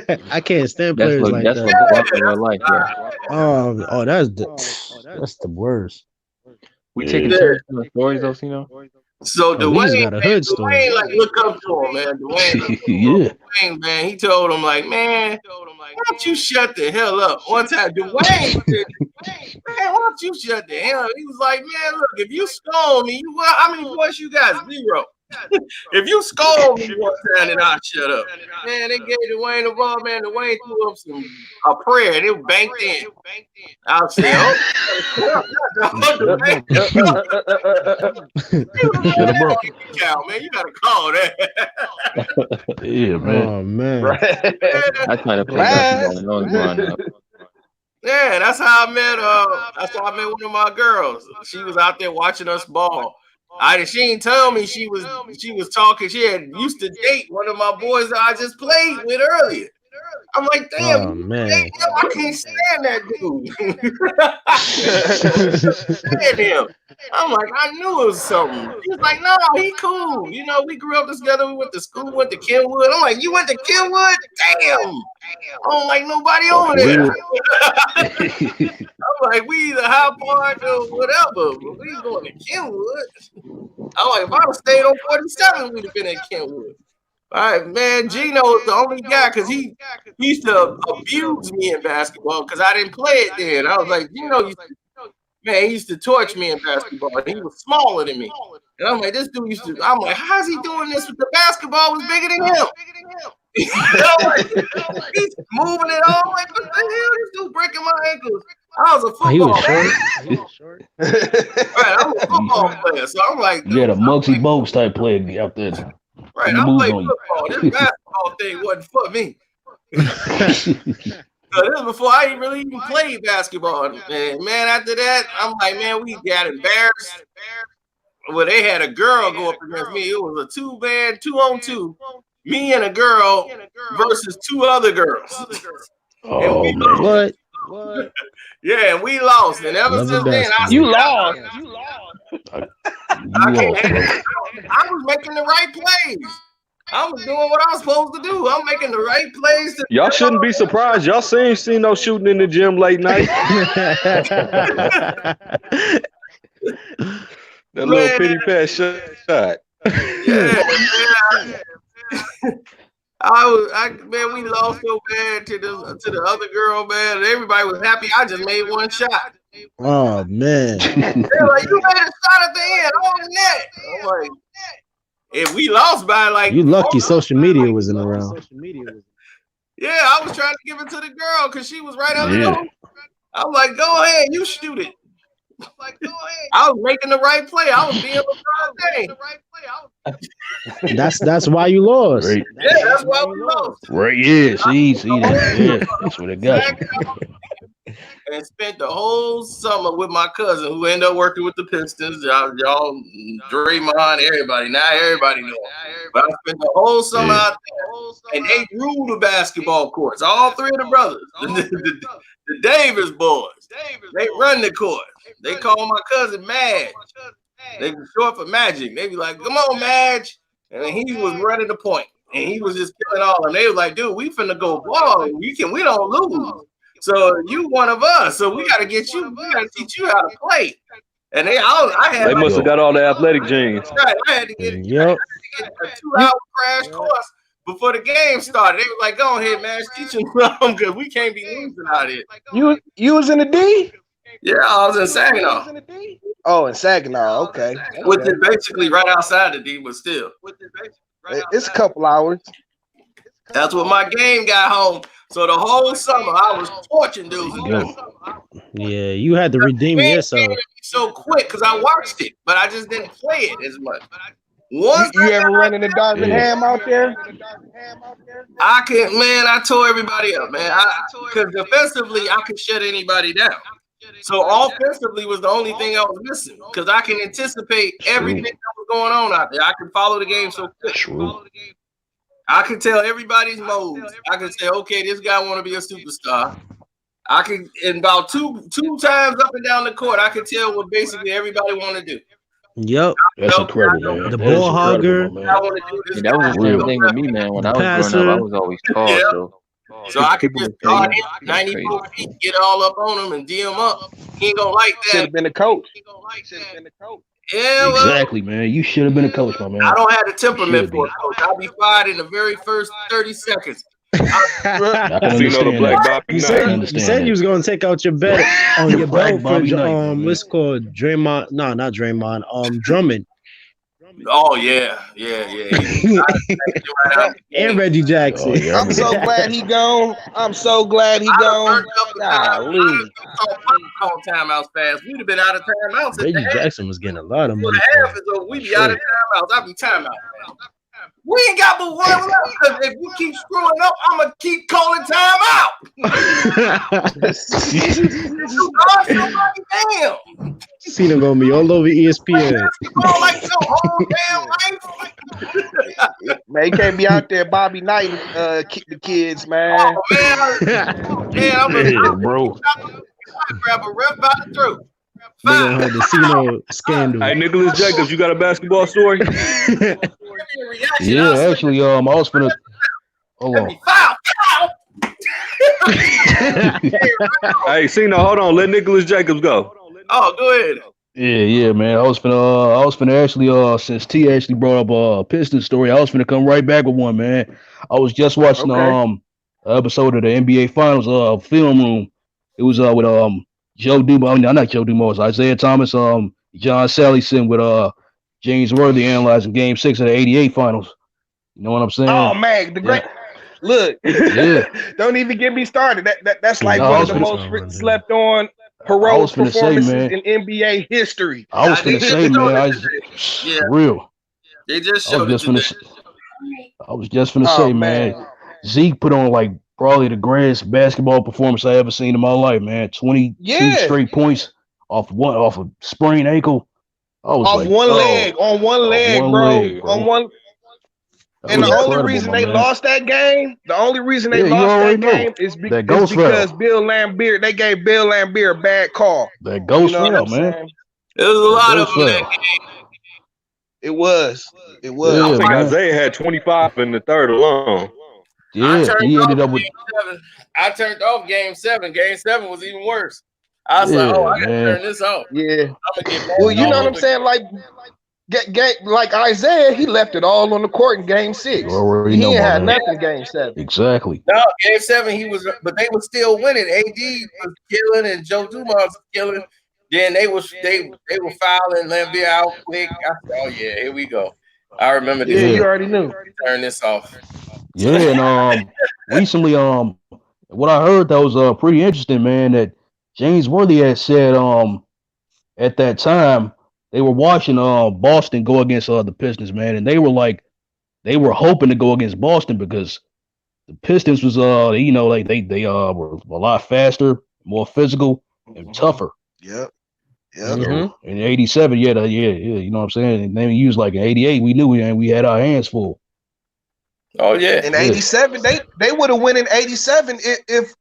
man. I can't stand players like that. Oh, that's the worst. We taking turns from the stories, though, you know. So Dwayne like look up to him, man. Dwayne, man, he told him like, man, why don't you shut the hell up? One time, Dwayne said, man, why don't you shut the hell up? He was like, man, look, if you scold me, how many points you got? 0. If you scold me one time, then I'll shut up. Man, they gave Dwayne the ball, man. Dwayne threw up a prayer, and it banked in. I'll say, man, you gotta call that. Yeah, man. Oh man. I try to play basketball. Yeah, that's how I met. That's how I met one of my girls. She was out there watching us ball. She didn't tell me she was talking. She had used to date one of my boys that I just played with earlier. I'm like, damn, Oh man. I can't stand that dude. Stand him. I'm like, I knew it was something. He's like, no, he cool. You know, we grew up together. We went to school, went to Kenwood. I'm like, you went to Kenwood? Damn. I don't like nobody over there. I'm like, we either High Park or whatever, but we going to Kenwood. I'm like, if I'd have stayed on 47, we'd have been at Kenwood. All right, man. Gino is the only guy because he used to abuse me in basketball because I didn't play it then. I was like, Gino he used to torch me in basketball. He was smaller than me. And I'm like, this dude used to, I'm like, how's he doing this with the basketball was bigger than him? He's moving it all. Like, what the hell? This dude breaking my ankles. I was a football player. Right, I'm a football player. So I'm like, you had a Muggsy Bogues type player out there. Right, I played football. This basketball thing wasn't for me. So this was before I really even played basketball. And man, after that, I'm like, man, we got embarrassed. Well, they had a girl go up against me. It was a 2-man, 2-on-2. Me and a girl versus 2 other girls. Oh, man. What? Yeah, and we lost. And ever since then, You lost. I was making the right plays. I was doing what I was supposed to do. I'm making the right plays. Y'all shouldn't be surprised. Y'all seen no shooting in the gym late night. That little pity pat shot. Yeah. Man, we lost so bad to the other girl, man. Everybody was happy. I just made one shot. Oh man. They're like, you made a shot at the end on the net. I'm like, if we lost by like, you lucky social media wasn't around. Yeah, I was trying to give it to the girl because she was right under the hoop. I'm like, go ahead, you shoot it. I was making the right play. I was being LeBron James. That's why you lost. Right. Yeah, that's why we lost. Right, yeah, see that. Yeah, that's what it got you. And spent the whole summer with my cousin who ended up working with the Pistons. Y'all Draymond, everybody. Now everybody knows. But I spent the whole summer out there, and they rule the basketball courts. All 3 of the brothers, the Davis boys. They run the court. They call my cousin Madge. They were short for Magic. They be like, come on, Madge. And he was running the point. And he was just killing all of them. They was like, dude, we finna go ball. We don't lose. So you one of us. So we gotta get you, we gotta teach you how to play. And they must have got all the athletic genes. Right, I had to get a 2-hour crash course before the game started. They were like, go ahead, man, teach them something because we can't be losing out here. You was in the D? Yeah, I was in Saginaw. Oh, in Saginaw, okay. Which is basically right outside the D, but still. It's a couple hours. That's when my game got home. So the whole summer I was torching dudes. Yeah, you had to redeem yourself. So quick because I watched it, but I just didn't play it as much. You ever run into Darvin Ham out there? I tore everybody up, man. Because defensively, I could shut anybody down. So offensively was the only thing I was missing because I can anticipate everything that was going on out there. I can follow the game so quick. I can tell everybody's modes. I can say, okay, this guy want to be a superstar. I can, in about two times up and down the court, I can tell what basically everybody want to do. Yep, that's incredible, man. The ball hogger. I want to do this. That was the same thing with me, man. When I was growing up, I was always tall. So I could just guard him 94 feet, get all up on him and D him up. He ain't gonna like that. Should have been a coach. Yeah, well, exactly, man. You should have been a coach, my man. I don't have the temperament for a coach. I'll be fired in the very first 30 seconds. You said you was gonna take out your bet on your belt for what's called Draymond. No, not Draymond. Drummond. Oh yeah. And Reggie Jackson. Oh, yeah. I'm so glad he gone. Golly. Call timeouts fast. We'd have been out of timeouts. Reggie Jackson was getting a lot of money. We'd be out of timeouts. I'd be timeout. We ain't got but one left because if you keep screwing up, I'm gonna keep calling timeout. Damn. Seen him gonna be all over ESPN. Like your whole damn life. Man, he can't be out there Bobby Knight kick the kids, man. Oh, man, I'm bro. grab a ref by the throat. They gonna have the Cino scandal. Hey, Nicholas Jacobs, you got a basketball story? Yeah, actually, I was finna. Hold on. Hey, Cino, hold on. Let Nicholas Jacobs go. Oh, go ahead. Yeah, man. I was finna actually, since T actually brought up a Pistons story, I was finna come right back with one, man. I was just watching an episode of the NBA Finals, film room. It was with Joe Dumars, not Joe Dumars, Isaiah Thomas, John Sally sitting with James Worthy analyzing Game 6 of the '88 Finals. You know what I'm saying? Oh man, the great. Look, don't even get me started. That's like one of the most slept on heroic performances in NBA history. I was gonna say, man, real. They just showed I was just gonna say, man, Zeke put on like probably the greatest basketball performance I ever seen in my life, man. 22 straight points off a sprained ankle. I was on one leg, bro. On one. And the only reason they lost that game, is because Bill Laimbeer. They gave Bill Laimbeer a bad call. That ghost fell, man. There was a lot of them in that game. It was. I think Isaiah had 25 in the third alone. Yeah, he ended up with. I turned off Game 7. Game 7 was even worse. I was like, I gotta turn this off. Yeah. Well, you know what I'm saying? Like Isaiah, he left it all on the court in Game 6. He ain't had nothing in Game 7. Exactly. No, Game 7, but they were still winning. AD was killing and Joe Dumars was killing. Then they were fouling Laimbeer out quick. I said, oh yeah, here we go. I remember this. Yeah, you already knew. Turn this off. Yeah, and recently, what I heard that was pretty interesting, man. That James Worthy had said at that time they were watching Boston go against the Pistons, man, and they were hoping to go against Boston because the Pistons was they were a lot faster, more physical, and tougher. Yep. So, in '87, you know what I'm saying. And then we used like in '88, we knew we had our hands full. Oh yeah. In '87, they would have won in '87 if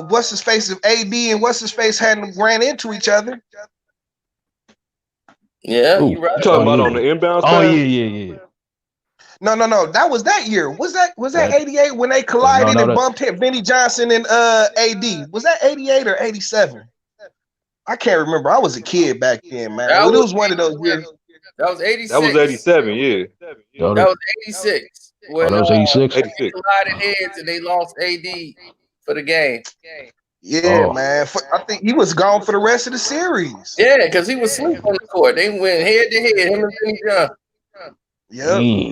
what's his face of AD and what's his face hadn't ran into each other. Yeah, you're right. You talking about on the inbound side? Oh yeah. No. That was that year. Was that '88 when they collided and bumped hit Vinnie Johnson and AD? Was that '88 or '87? I can't remember. I was a kid back then, man. It was one of those years. That was '86. That was '87, yeah. That was '86. That was '86. They collided heads and they lost AD for the game. Yeah, man. I think he was gone for the rest of the series. Yeah, because he was asleep on the court. They went head to head, him and Vinnie Johnson.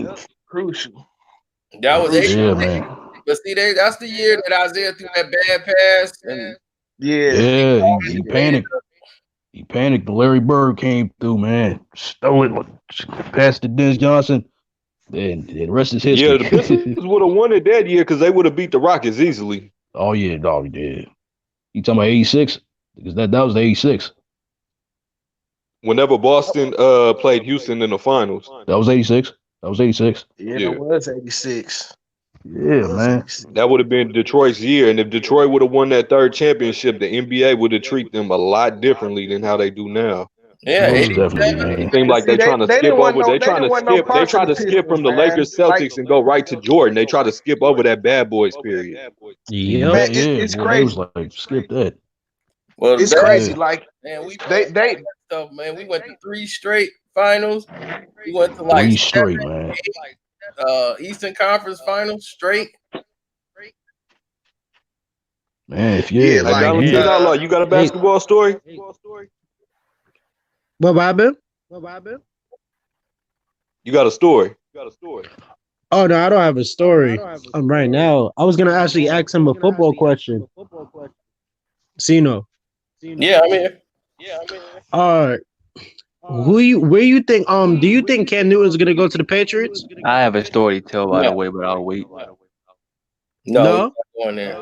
Yep. Crucial. That was '86. Yeah, man. But see, that's the year that Isaiah threw that bad pass. And he panicked. He panicked. Larry Bird came through, man. Stole it, passed to Dennis Johnson. And the rest is history. Yeah, the Pistons would have won it that year because they would have beat the Rockets easily. Oh yeah, dog, yeah. You talking about '86? Because that was the '86. Whenever Boston played Houston in the finals. That was '86. That was '86. Yeah, that was '86. Yeah, man. That would have been Detroit's year. And if Detroit would have won that third championship, the NBA would have treated them a lot differently than how they do now. Yeah, definitely. It seems like they're trying to skip over. They try to skip from the Lakers, Celtics, and go right to Jordan. They try to skip over that Bad Boys period. Yeah, man, it's crazy. It was like skip that. Well, it's crazy. Like man, we went to 3 straight finals. We went to like 3 straight, man. Eastern Conference Finals straight. Man, if you got a basketball story? What happened? You got a story? Oh no, I don't have a story. Right now, I was gonna actually ask him a football question. Cino. Yeah, I mean. All right. Where you think? Do you think Cam Newton's gonna go to the Patriots? I have a story to tell, by the way, but I'll wait. No? Going there.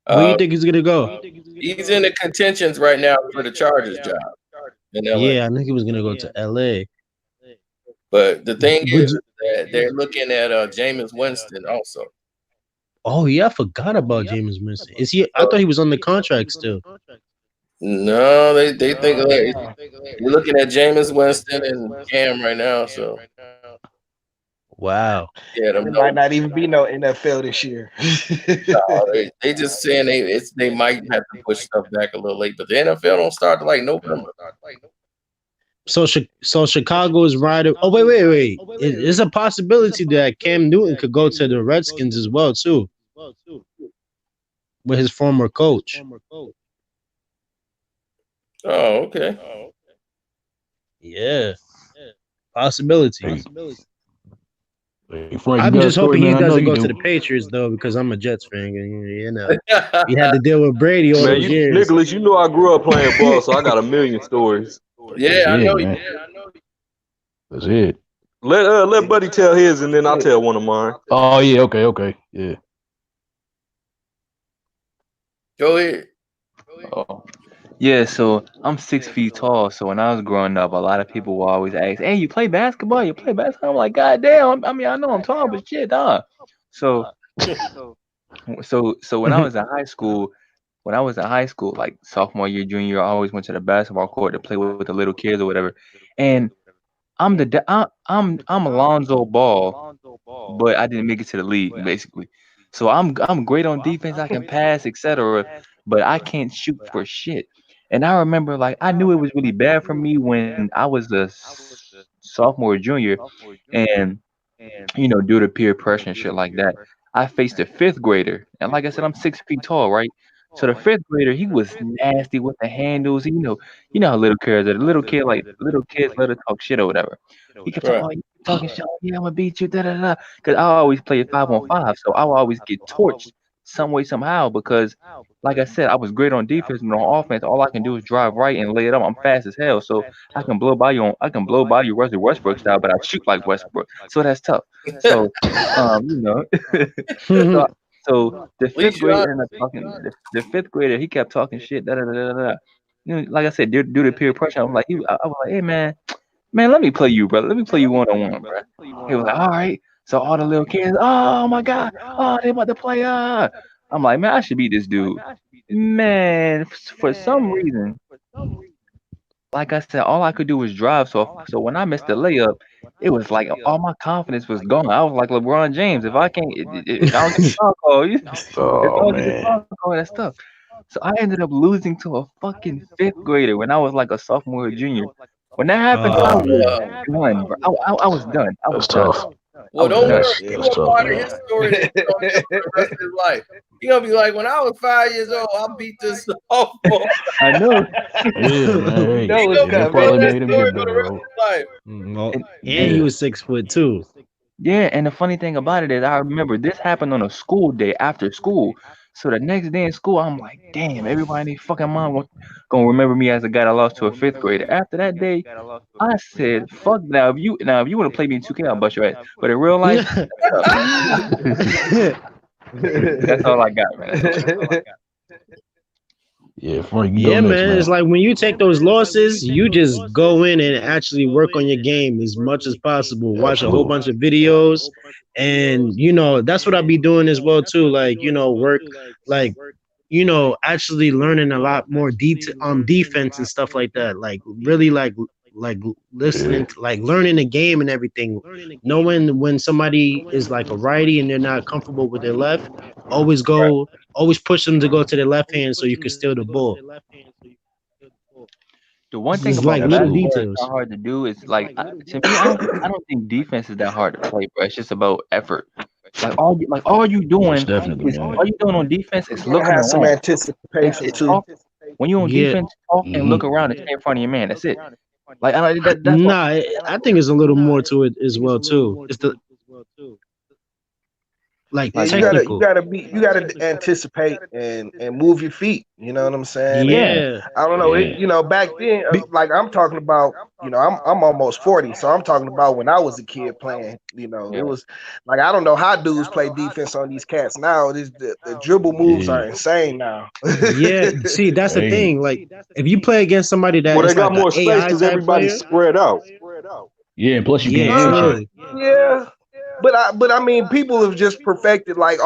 Where do you think he's gonna go? He's in the contentions right now for the Chargers job. Yeah, I think he was gonna go to LA. But the thing Would is you- that they're looking at Jameis Winston also. Oh yeah, I forgot about James Winston. Is he? I thought he was on the contract still. No, they think they're looking at Jameis Winston and Cam right now. So Wow. yeah, There might not even be no NFL this year. they just saying they might have to push stuff back a little late, but the NFL don't start till like November. So Chicago is riding. Oh wait. It's a possibility that Cam Newton could go to the Redskins as well too, with his former coach. Oh, okay. Yeah, possibility. Hey, Frank, I'm you got just a story, hoping he man? I know doesn't you go to do. the Patriots though, because I'm a Jets fan. You know, he had to deal with Brady all Man, those years. Nicholas, you know I grew up playing ball, so I got a million stories. Yeah, I know man. you. That's it. Let Buddy tell his, and then I'll tell one of mine. Oh yeah, okay, yeah. Go ahead. Oh. Yeah, so I'm 6 feet tall. So when I was growing up, a lot of people will always ask, "Hey, you play basketball? You play basketball?" I'm like, "God damn! I mean, I know I'm tall, but shit, So when I was in high school, like sophomore year, junior year, I always went to the basketball court to play with the little kids or whatever. And I'm Alonzo Ball, but I didn't make it to the league basically. So I'm great on defense. I can pass, etc. But I can't shoot for shit. And I remember, like, I knew it was really bad for me when I was a sophomore or junior, and due to peer pressure and shit like that, I faced a fifth grader. And like I said, I'm 6 feet tall, right? So the fifth grader, he was nasty with the handles. You know how little kids are. Little kids let her talk shit or whatever. He kept talking, Right. "Oh, you talking shit? Oh, yeah, I'm gonna beat you." Da da da. Because I always play 5-on-5, so I would always get torched some way somehow. Because, like I said, I was great on defense, but on offense, all I can do is drive right and lay it up. I'm fast as hell, so I can blow by you Russell Westbrook style, but I shoot like Westbrook. So that's tough. So, so, so the At least fifth you're grader ended up talking. The fifth grader, he kept talking shit. Da da da da da. Like I said, due to peer pressure, I was like, "Hey man, let me play you, brother. Let me play you 1-on-1, bro." He was like, "All right." So all the little kids, "Oh my god, oh they about to play." I'm like, "Man, I should beat this dude." Man, for some reason, like I said, all I could do was drive. So when I missed the layup, it was like all my confidence was gone. I was like LeBron James. If I can't, if I don't get the foul call, if I Oh don't get the man. foul call, that's tough. So I ended up losing to a fucking fifth grader when I was like a sophomore or junior. When that happened, I Oh was man. done, bro. I was done. I was That's done. tough. Well, I was don't done. worry. You That's a tough, part of man. his story that he's gonna tell for the rest of his life. He gonna be like, when I was 5 years old, I beat this sophomore. I know. Yeah, man. Hey, know He it's gonna that tell probably that made him story get for the better, rest of bro. his life. And And he was 6 foot too. yeah, and the funny thing about it is, I remember this happened on a school day after school. So the next day in school, I'm like, damn, everybody in their fucking mom gonna remember me as a guy that lost to a fifth grader. After that day, I said, fuck now. If you want to play me in 2K, I'll bust your ass. But in real life, that's all I got, man. That's all I got. Yeah, Frank, you Yeah, go next, man. It's like when you take those losses, you just go in and actually work on your game as much as possible. Watch a whole bunch of videos, and that's what I'll be doing as well too. Like work, like actually learning a lot more detail on defense and stuff like that. Like really, like listening, like learning the game and everything. Knowing when somebody is like a righty and they're not comfortable with their left, always push them to go to their left hand so you can steal the ball. The one thing It's about like little basketball that's details. not hard to do is to me, I don't think defense is that hard to play, bro. It's just about effort. All you Most doing definitely, is man. all you doing on defense is You gotta looking have some around. anticipation It's too. talk. When you're on Yeah. defense, talk and look around and stay in front of your man. That's it. Like I don't, that's what. Nah, I think it's a little more to it as well too. It's the like Yeah, technical. you gotta anticipate and move your feet. You know what I'm saying? Yeah. I don't know. Yeah. Back then, like I'm talking about, I'm almost 40, so I'm talking about when I was a kid playing. Yeah. It was like I don't know how dudes play defense on these cats now. The dribble moves are insane now. Yeah, see, that's the Hey. thing. Like, if you play against somebody that Well, is they got like more an space AI because type everybody's player, spread out. Yeah, and plus you get Yeah, attention. Yeah. But I mean, people have just perfected like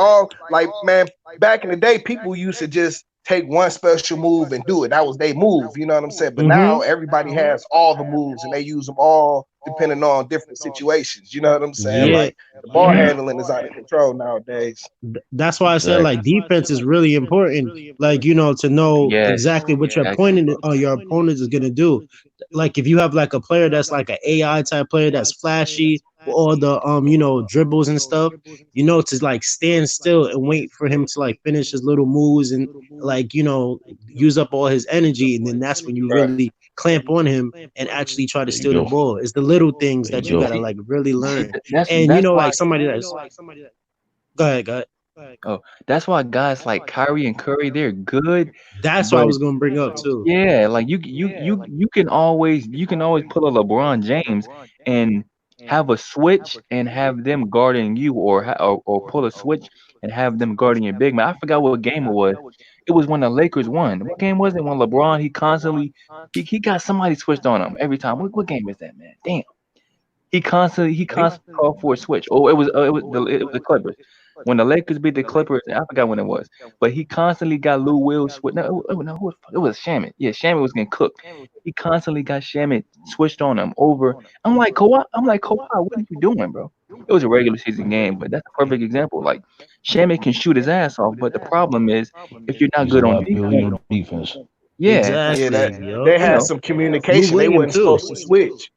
man, back in the day, people used to just take one special move and do it. That was their move, you know what I'm saying? But now everybody has all the moves and they use them all depending on different situations. You know what I'm saying? Yeah. Like the ball handling is out of control nowadays. That's why I said like defense is really important. Like, you know, to know Yes, exactly what your exactly. opponent or your opponent is gonna do. Like if you have like a player that's like an AI type player that's flashy with all the you know, dribbles and stuff, you know, to like stand still and wait for him to like finish his little moves and like, you know, use up all his energy, and then that's when you really clamp on him and actually try to There you steal the go. ball. It's the little things There you that you go. gotta like really See, learn. that's And you know, why. like somebody that's go ahead. Oh, that's why guys like Kyrie and Curry, they're good, That's what I but was gonna bring up too. yeah, like you can always pull a LeBron James and have a switch and have them guarding you, or pull a switch and have them guarding your big man. I forgot what game it was. It was when the Lakers won. What game was it? When LeBron he got somebody switched on him every time. What game is that, man? Damn. He constantly called for a switch. Oh, it was the Clippers. When the Lakers beat the Clippers, I forgot when it was, but he constantly got Lou Will switch. No, it was Shamet. Yeah, Shamet was getting cooked. He constantly got Shamet switched on him over. I'm like Kawhi, what are you doing, bro? It was a regular season game, but that's a perfect example. Like Shamet can shoot his ass off, but the problem is if you're not He's a good on liability defense, on defense. yeah, like Yeah, Exactly. that Yup. they you had know, some Lou communication. They Williams wasn't too. supposed to switch.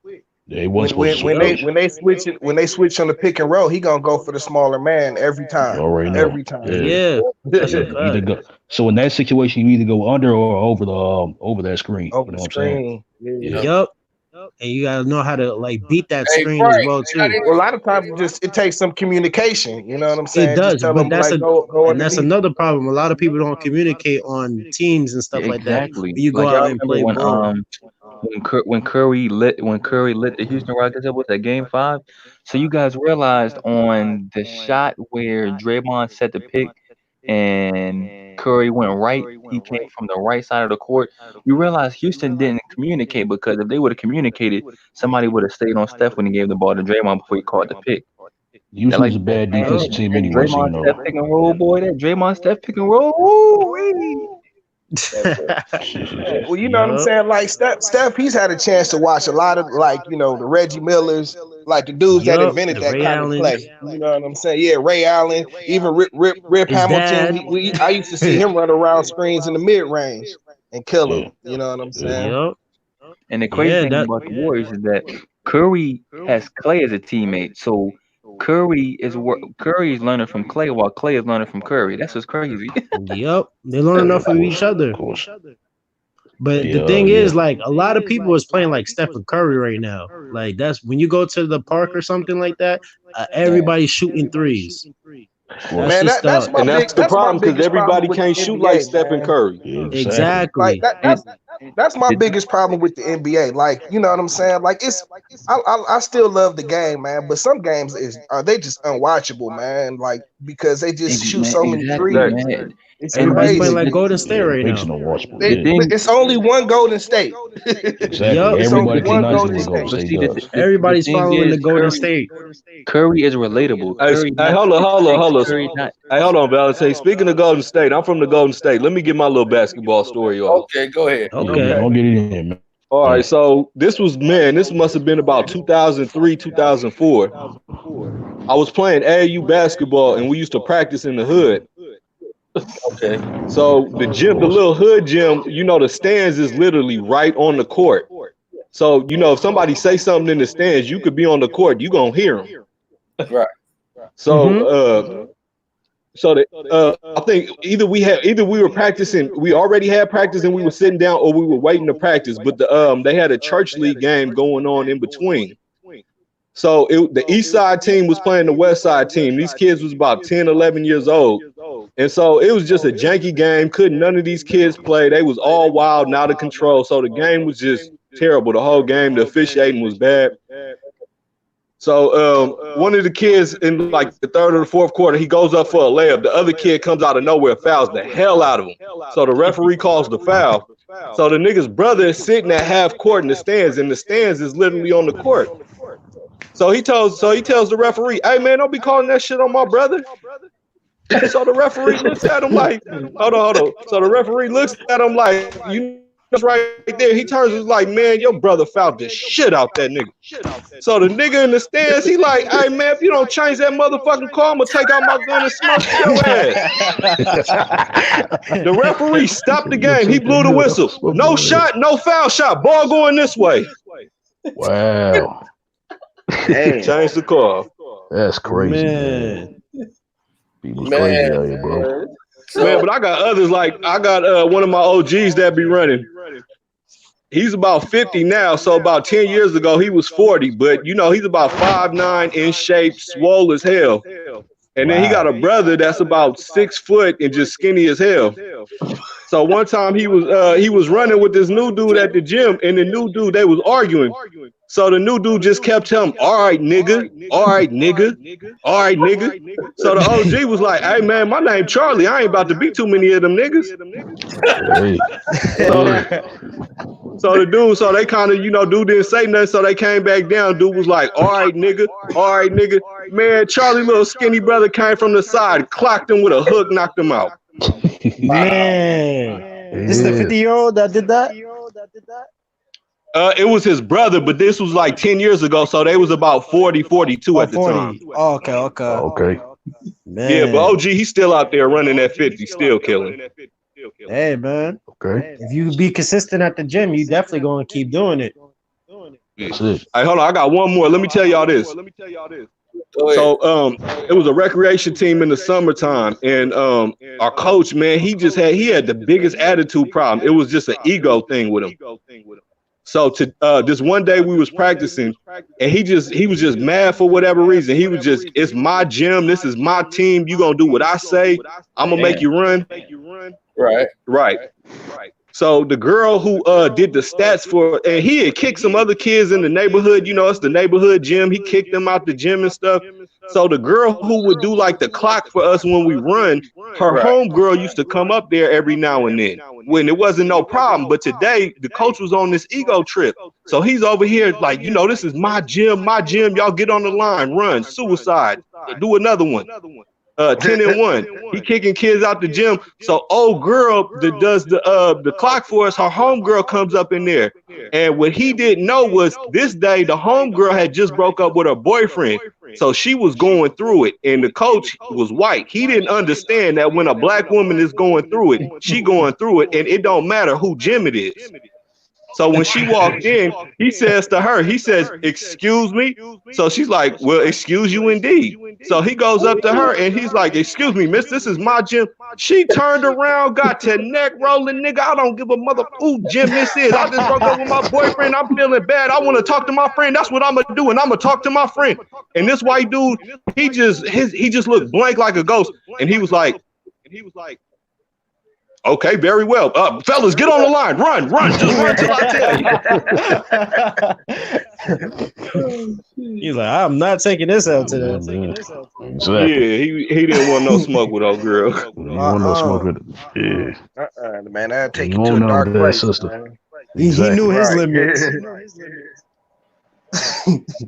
They wasn't supposed to switch. When they switch on the pick and roll, he gonna go for the smaller man every You time. already know. Every time. Yeah. Yeah, that's a Yeah. Either fact. go. So in that situation, you either go under or over that screen. Over You the know what I'm saying? screen. Yeah. Yup. And you gotta know how to like beat that Hey, screen as Frank, well too. Well, a lot of times it takes some communication. You know what I'm It saying? Just does, tell but them like go and that's underneath. another problem. A lot of people don't communicate on teams and stuff like that. exactly. When you go Like out y'all and remember play ball. when Curry lit the Houston Rockets up with that game 5. So you guys realized on the shot where Draymond set the pick and Curry went right, he came from the right side of the court. You realize Houston didn't communicate, because if they would have communicated, somebody would have stayed on Steph when he gave the ball to Draymond before he caught the pick. Houston Like is a bad man, defensive team that anyway, so you Draymond know. Steph pick and roll, boy. That Draymond Steph pick and roll. Woo-wee. Well, you know what I'm Yup. saying? Like Steph, he's had a chance to watch a lot of like, you know, the Reggie Millers, like the dudes that Yup. invented The that Ray kind of Allens. play. You know what I'm saying? Yeah, Ray Allen, even Rip His Hamilton. dad. I used to see him run around screens in the mid range and kill them. You know what I'm saying? Yup. And the crazy Yeah, thing that about the Warriors is that Curry has Clay as a teammate. So Curry is learning from Clay while Clay is learning from Curry. That's what's crazy. Yup. They learn enough of each other. Of course. But the Yeah, thing yeah. is, like, a lot of people is playing like Stephen Curry right now. Like, that's when you go to the park or something like that, everybody's shooting threes. Man, That's just that's my And big, that's the that's my problem, because biggest problem everybody with can't the shoot NBA, like Stephen man. Curry. exactly. Like that's my biggest problem with the NBA. Like, you know what I'm saying? Like I still love the game, man, but some games they just unwatchable, man. Like because they just shoot so many Exactly, threes. man. It's Everybody's playing crazy. like Golden State right Makes now. no watchable. The thing, It's only one Golden State. Exactly. Yup. It's only Everybody one can nice Golden what Golden State. but State see, does. Everybody's the thing following is, the Golden State. Curry is relatable. Hey, Curry hey, not hold on. 6'6". Curry not. Hey, hold on, Valentine. Speaking of Golden State, I'm from the Golden State. Let me get my little basketball story off. Okay, go ahead. Yeah, Okay. don't get it in, man. All right, so this must have been about 2003, 2004. I was playing AAU basketball, and we used to practice in the hood. Okay. So the little hood gym, you know, the stands is literally right on the court. So, you know, if somebody say something in the stands, you could be on the court, you gonna hear them. Right. So, I think either we were practicing, we already had practice and we were sitting down, or we were waiting to practice. But they had a church league game going on in between. So the East Side team was playing the West Side team. These kids was about 10, 11 years old. And so it was just a janky game. None of these kids play. They was all wild and out of control. So the game was just terrible. The whole game, the officiating was bad. So one of the kids in like the third or the fourth quarter, he goes up for a layup. The other kid comes out of nowhere, fouls the hell out of him. So the referee calls the foul. So the nigga's brother is sitting at half court in the stands, and the stands is literally on the court. So he tells the referee, "Hey man, don't be calling that shit on my brother." So the referee looks at him like, hold on. So the referee looks at him like, you know, right there. He turns and is like, "Man, your brother fouled the shit out that nigga." So the nigga in the stands, he like, "Hey man, if you don't change that motherfucking call, I'm gonna take out my gun and smoke your ass." The referee stopped the game. He blew the whistle. No shot, no foul shot. Ball going this way. Wow. Change the call. That's crazy, man. People's crazy out here, bro. Man, but I got others like I got one of my OGs that be running. He's about 50 now, so about 10 years ago he was 40, but you know he's about 5'9", in shape, swole as hell. And then he got a brother that's about 6 foot and just skinny as hell. So one time he was running with this new dude at the gym, and the new dude, they was arguing. So the new dude just kept telling him, "All right, nigga, all right, nigga, all right, nigga." So the OG was like, "Hey man, my name Charlie. I ain't about to be too many of them niggas." So they kind of, you know, dude didn't say nothing, so they came back down. Dude was like, "All right, nigga, all right, nigga." Man, Charlie, little skinny brother came from the side, clocked him with a hook, knocked him out. Man, this is the 50-year-old that did that? It was his brother, but this was like 10 years ago, so they was about 40, 42 at the time. Oh, okay. Man. Yeah, but OG, he's still out there running at 50, still killing. Hey, man. Okay. If you be consistent at the gym, you definitely going to keep doing it. That's it. Hey, hold on, I got one more. Let me tell y'all this. So it was a recreation team in the summertime, and our coach, man, he had the biggest attitude problem. It was just an ego thing with him. So this one day we was practicing, and he was just mad for whatever reason. He was just, "It's my gym, this is my team, you gonna do what I say, I'm gonna make you run." Right. So the girl who did the stats for, and he had kicked some other kids in the neighborhood, you know, it's the neighborhood gym. He kicked them out the gym and stuff. So the girl who would do like the clock for us when we run, her homegirl used to come up there every now and then when it wasn't no problem. But today the coach was on this ego trip. So he's over here like, you know, "This is my gym, y'all get on the line, run, suicide, do another one. 10-1. He kicking kids out the gym. So old girl that does the clock for us, her homegirl comes up in there. And what he didn't know was this day the homegirl had just broke up with her boyfriend. So she was going through it, and the coach was white. He didn't understand that when a black woman is going through it, she going through it, and it don't matter who gym it is. So when she walked in, he says to her, he says, "Excuse me." So she's like, "Well, excuse you indeed." So he goes up to her and he's like, "Excuse me, miss, this is my gym." She turned around, got to neck rolling, "Nigga, I don't give a mother who gym this is. I just broke up with my boyfriend. I'm feeling bad. I want to talk to my friend. That's what I'm gonna do, and I'm gonna talk to my friend." And this white dude, he just looked blank like a ghost, and he was like, "Okay, very well. Fellas, get on the line. Run. Just run till I tell you." He's like, "I'm not taking this out today." Exactly. Yeah, he didn't want no smoke with old girl. You want no smoke with it. Yeah. Man, I'll take You you to a won't know dark that, place, sister. man. He knew his limits.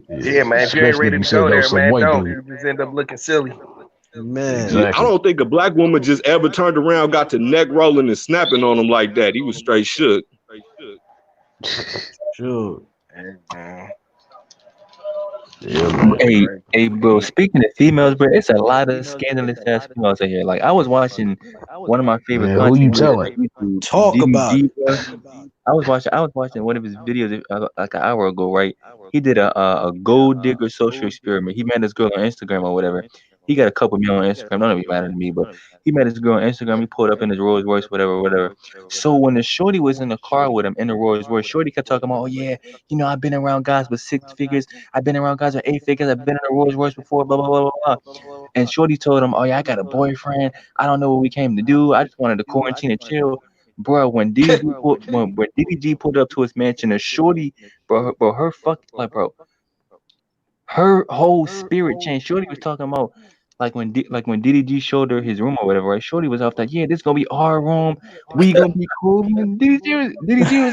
Yeah, man. If you ain't ready to go there, man, don't. You just end up looking silly. Man, I don't think a black woman just ever turned around, got to neck rolling and snapping on him like that. He was straight shook. Sure. Hey, bro. Speaking of females, bro, it's a lot of scandalous ass females out here. Like I was watching one of my favorite. Man, who you telling? Talk about. I was watching one of his videos like an hour ago, right? He did a gold digger social experiment. He met this girl on Instagram or whatever. He got a couple million on Instagram. None of it matter to me, but he met this girl on Instagram. He pulled up in his Rolls Royce, whatever. So when the shorty was in the car with him in the Rolls Royce, shorty kept talking about, "Oh yeah, you know, I've been around guys with 6 figures. I've been around guys with 8 figures. I've been in a Rolls Royce before, blah, blah, blah, blah, blah." And shorty told him, "Oh yeah, I got a boyfriend. I don't know what we came to do. I just wanted to quarantine and chill." Bro, when DDG pulled up to his mansion, the shorty, bro, her her whole spirit changed. Shorty was talking about like when DDG showed her his room or whatever, right? Shorty was off like, "Yeah, this gonna be our room. We gonna be cool." DDG was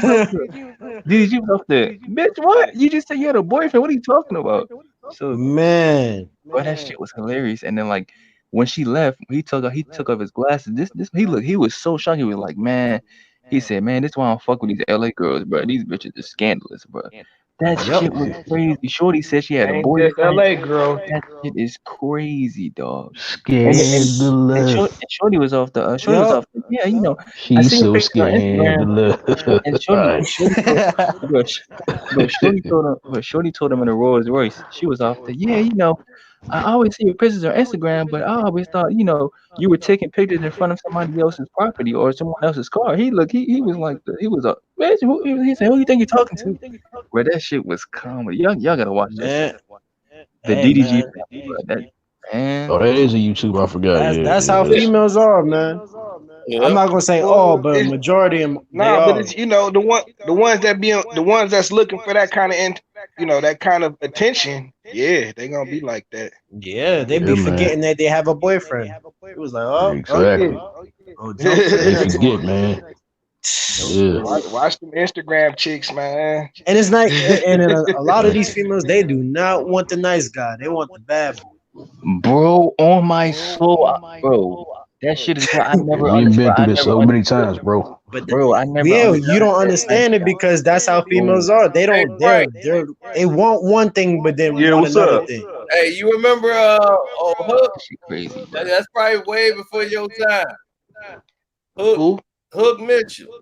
off there. Bitch, what? You just said you had a boyfriend. What are you talking about? So Man, bro, that shit was hilarious. And then like when she left, he took off his glasses. He was so shocked. He was like, man, he said, man, this is why I don't fuck with these LA girls, bro. These bitches are scandalous, bro. That shit was crazy. Shorty said she had a Ain't boyfriend. just LA girl. That shit is crazy, dog. Scandalous. And Shorty was off the yeah, you know. I She's seen so pictures on Instagram. scandalous. And Shorty told him in a Rolls Royce. She was off the yeah, you know. I always see your pictures on Instagram, but I always thought, you know, you were taking pictures in front of somebody else's property or someone else's car. He was like, man, he said, who you think you're talking to? Bro, that shit was comedy. Y'all gotta watch that. The DDG family, bro, that man. Oh, that is a YouTube. I forgot. That's how females are, man. Yeah. I'm not gonna say all, but a majority of them. But it's the ones that be the ones that's looking for that kind of that kind of attention. Yeah, they gonna be like that. Yeah, they be forgetting that they have a boyfriend. It was like, oh, exactly. They forget, man. Yeah. Watch them Instagram chicks, man. And it's not, and a lot of these females, they do not want the nice guy. They want the bad boy. Bro, on my soul, bro. That shit is what I never. We've been through this so many times, bro. But bro, I never. Yeah, you don't understand it because that's how females are. They don't. They want one thing, but then want another thing. Hey, you remember Hook? Crazy. That's probably way before your time. Hook Mitchell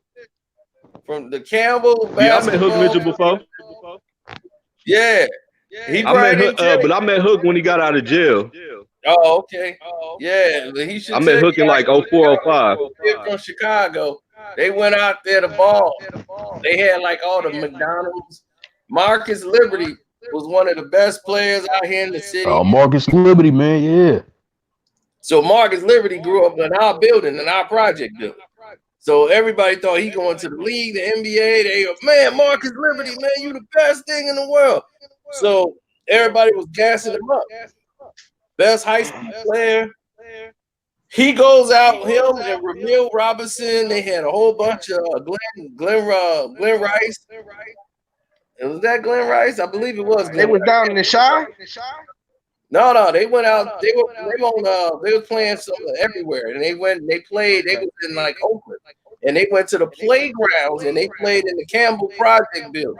from the Campbell. Yeah, I met Hook Mitchell before. Yeah, I met Hook when he got out of jail. Oh, okay. Yeah, but he should. I met Hook in like 0405. From Chicago. They went out there to ball. They had like all the McDonald's. Marcus Liberty was one of the best players out here in the city. Oh, Marcus Liberty, man, yeah. So Marcus Liberty grew up in our building, in our project building. So everybody thought he going to the league, the NBA. They go, man, Marcus Liberty, man, you the best thing in the world. So everybody was gassing him up. Best high school player. He goes out, him and Ramil Robinson. They had a whole bunch of Glenn Rice. Was that Glenn Rice? I believe it was. They was down in the Shy? No, they went out. They were playing everywhere, and they played. They was in like Oakland, and they went to the playgrounds, and they played in the Campbell Project building,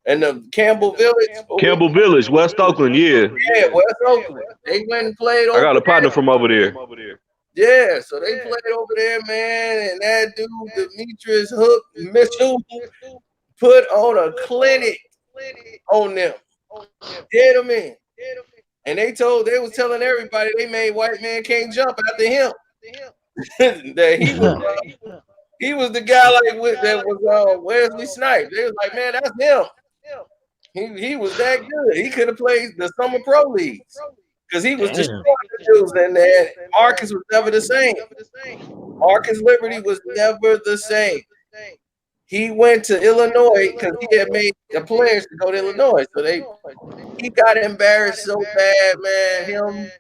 and the Campbell Village, West Oakland, yeah. Yeah, West Oakland. They went and played. I got a partner from over there. Yeah, so they played over there, man, and that dude, Demetrius Hook Mitchell, put on a clinic on them. Did them in. And they was telling everybody they made white man can't jump after him. That he was the guy that was Wesley Snipes. They was like, man, that's him. He was that good. He could have played the Summer Pro Leagues because he was destroying the dudes in there. Marcus was never the same. Marcus Liberty was never the same. He went to Illinois because he had made the players to go to Illinois. So he got embarrassed so bad, man.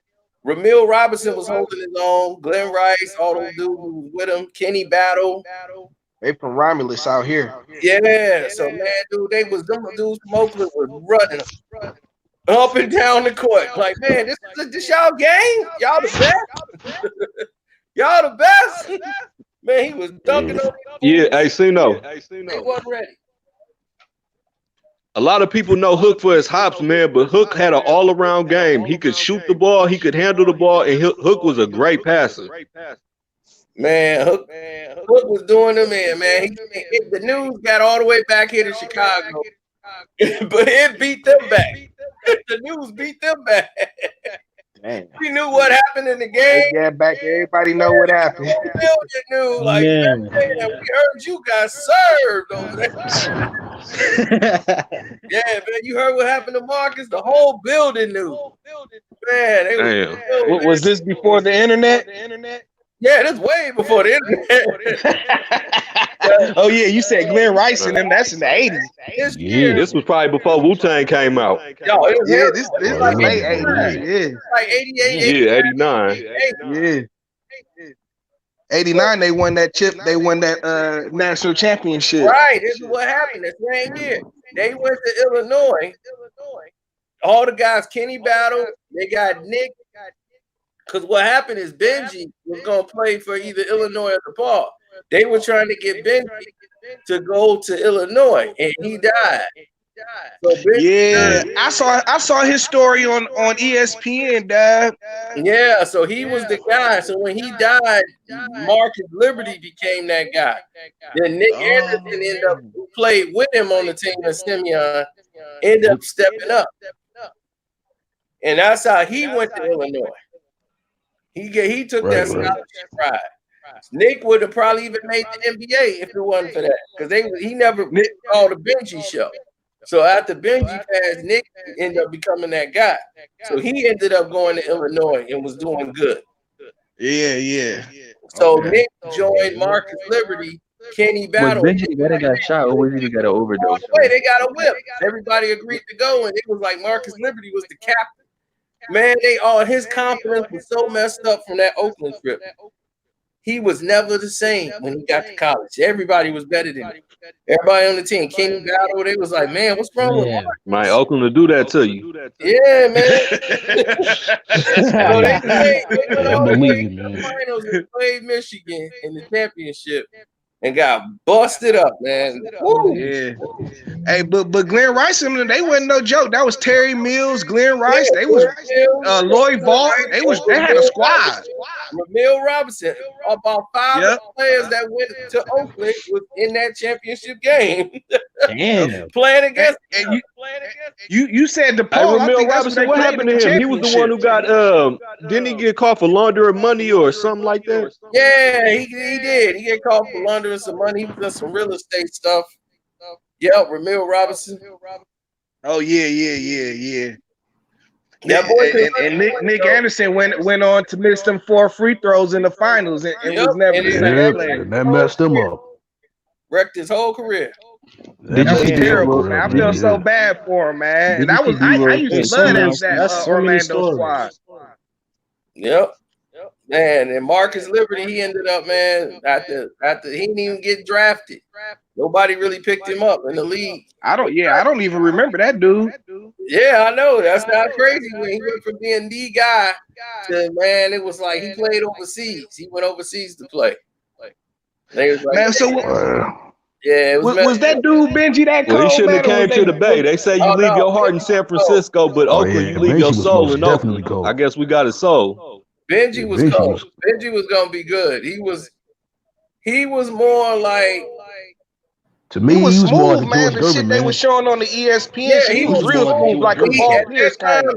Ramil Robinson was holding his own. Glenn Rice, all those dudes was with him. Kenny Battle. They from Romulus out here. Yeah. So man, dude, them dudes from Oakland was running up and down the court. Like, man, this y'all game? Y'all the best? Y'all the best? Man, he was dunking on. Yeah, hey, Cino. He wasn't ready. A lot of people know Hook for his hops, man, but Hook had an all-around game. He could shoot the ball, he could handle the ball, and Hook was a great passer. Man, Hook was doing them in, man. The news got all the way back here to Chicago, but it beat them back. The news beat them back. Damn. We knew what happened in the game. Yeah, back. Everybody know what happened. Knew, like, man, we heard you got served over there. Yeah, man, you heard what happened to Marcus? The whole building knew. Man, was this before the internet? Yeah, this way before the internet. Oh yeah, you said Glenn Rice and them. That's in the 80s. Yeah, this was probably before Wu-Tang came out. This like late 80s. Yeah, like 88. Yeah, 89. Yeah. 89, they won that chip. They won that national championship. Right. This is what happened that same year. They went to Illinois, all the guys, Kenny Battle, they got Nick. Because what happened is Benji was going to play for either Illinois or DePaul. They were trying to get Benji to go to Illinois, and he died. So I saw his story on ESPN, Dad. Yeah, so he was the guy. So when he died, Marcus Liberty became that guy. Then Nick Anderson ended up who played with him on the team at Simeon, ended up stepping up. And that's how he went to Illinois. He took that scholarship ride. Nick would have probably even made the NBA if it wasn't for that, because he never called the Benji show. So after Benji passed, Nick ended up becoming that guy. So he ended up going to Illinois and was doing good. Yeah. So Nick joined Marcus Liberty, Kenny Battle. Was Benji the guy that got shot, or was he got an overdose? They got a whip. Everybody agreed to go, and it was like Marcus Liberty was the captain. Man, his confidence was so messed up from that Oakland trip. He was never the same when he got to college. Everybody was better than him. Everybody on the team, Kenny Battle, they was like, man, what's wrong with him? My Oakland will do that to you. Yeah, man. So they played Michigan in the championship and got busted up, man. Woo. Yeah. Hey, but Glenn Rice, they wasn't no joke. That was Terry Mills, Glenn Rice. They was Lloyd Vaught. They had a squad. Ramil Robinson, about 5 players that went to Oakland was in that championship game. Damn. Playing against you said DePaul. Ramil Robinson, what happened to him? He was the one who got didn't he get caught for laundering money or something like that? Yeah, he did. He get caught for laundering some money. He was doing some real estate stuff. Yep, Ramil Robinson. Oh yeah. Yeah, and Nick Anderson went on to miss them 4 free throws in the finals and was never the same player. And that messed him up. Wrecked his whole career. That was terrible. Man. I felt so bad for him, man. And I used to love that Orlando squad. Yep. Man, and Marcus Liberty, he ended up, man, after he didn't even get drafted. Nobody really picked him up in the league. I don't even remember that dude. Yeah, I know. That's not crazy when he went from being the guy to, man, it was like he played overseas. He went overseas to play. They was like, man, so yeah, was that dude Benji that cold? Well, he shouldn't have came to the Bay. They say you leave your heart in San Francisco, but Oakland, you leave your soul in Oakland. I guess we got his soul. Benji was cold. Benji was gonna be good. He was more like, to me, he was smooth, more like man. The shit they was showing on the ESPN, yeah, he was real smooth, like a Paul Pierce kind of.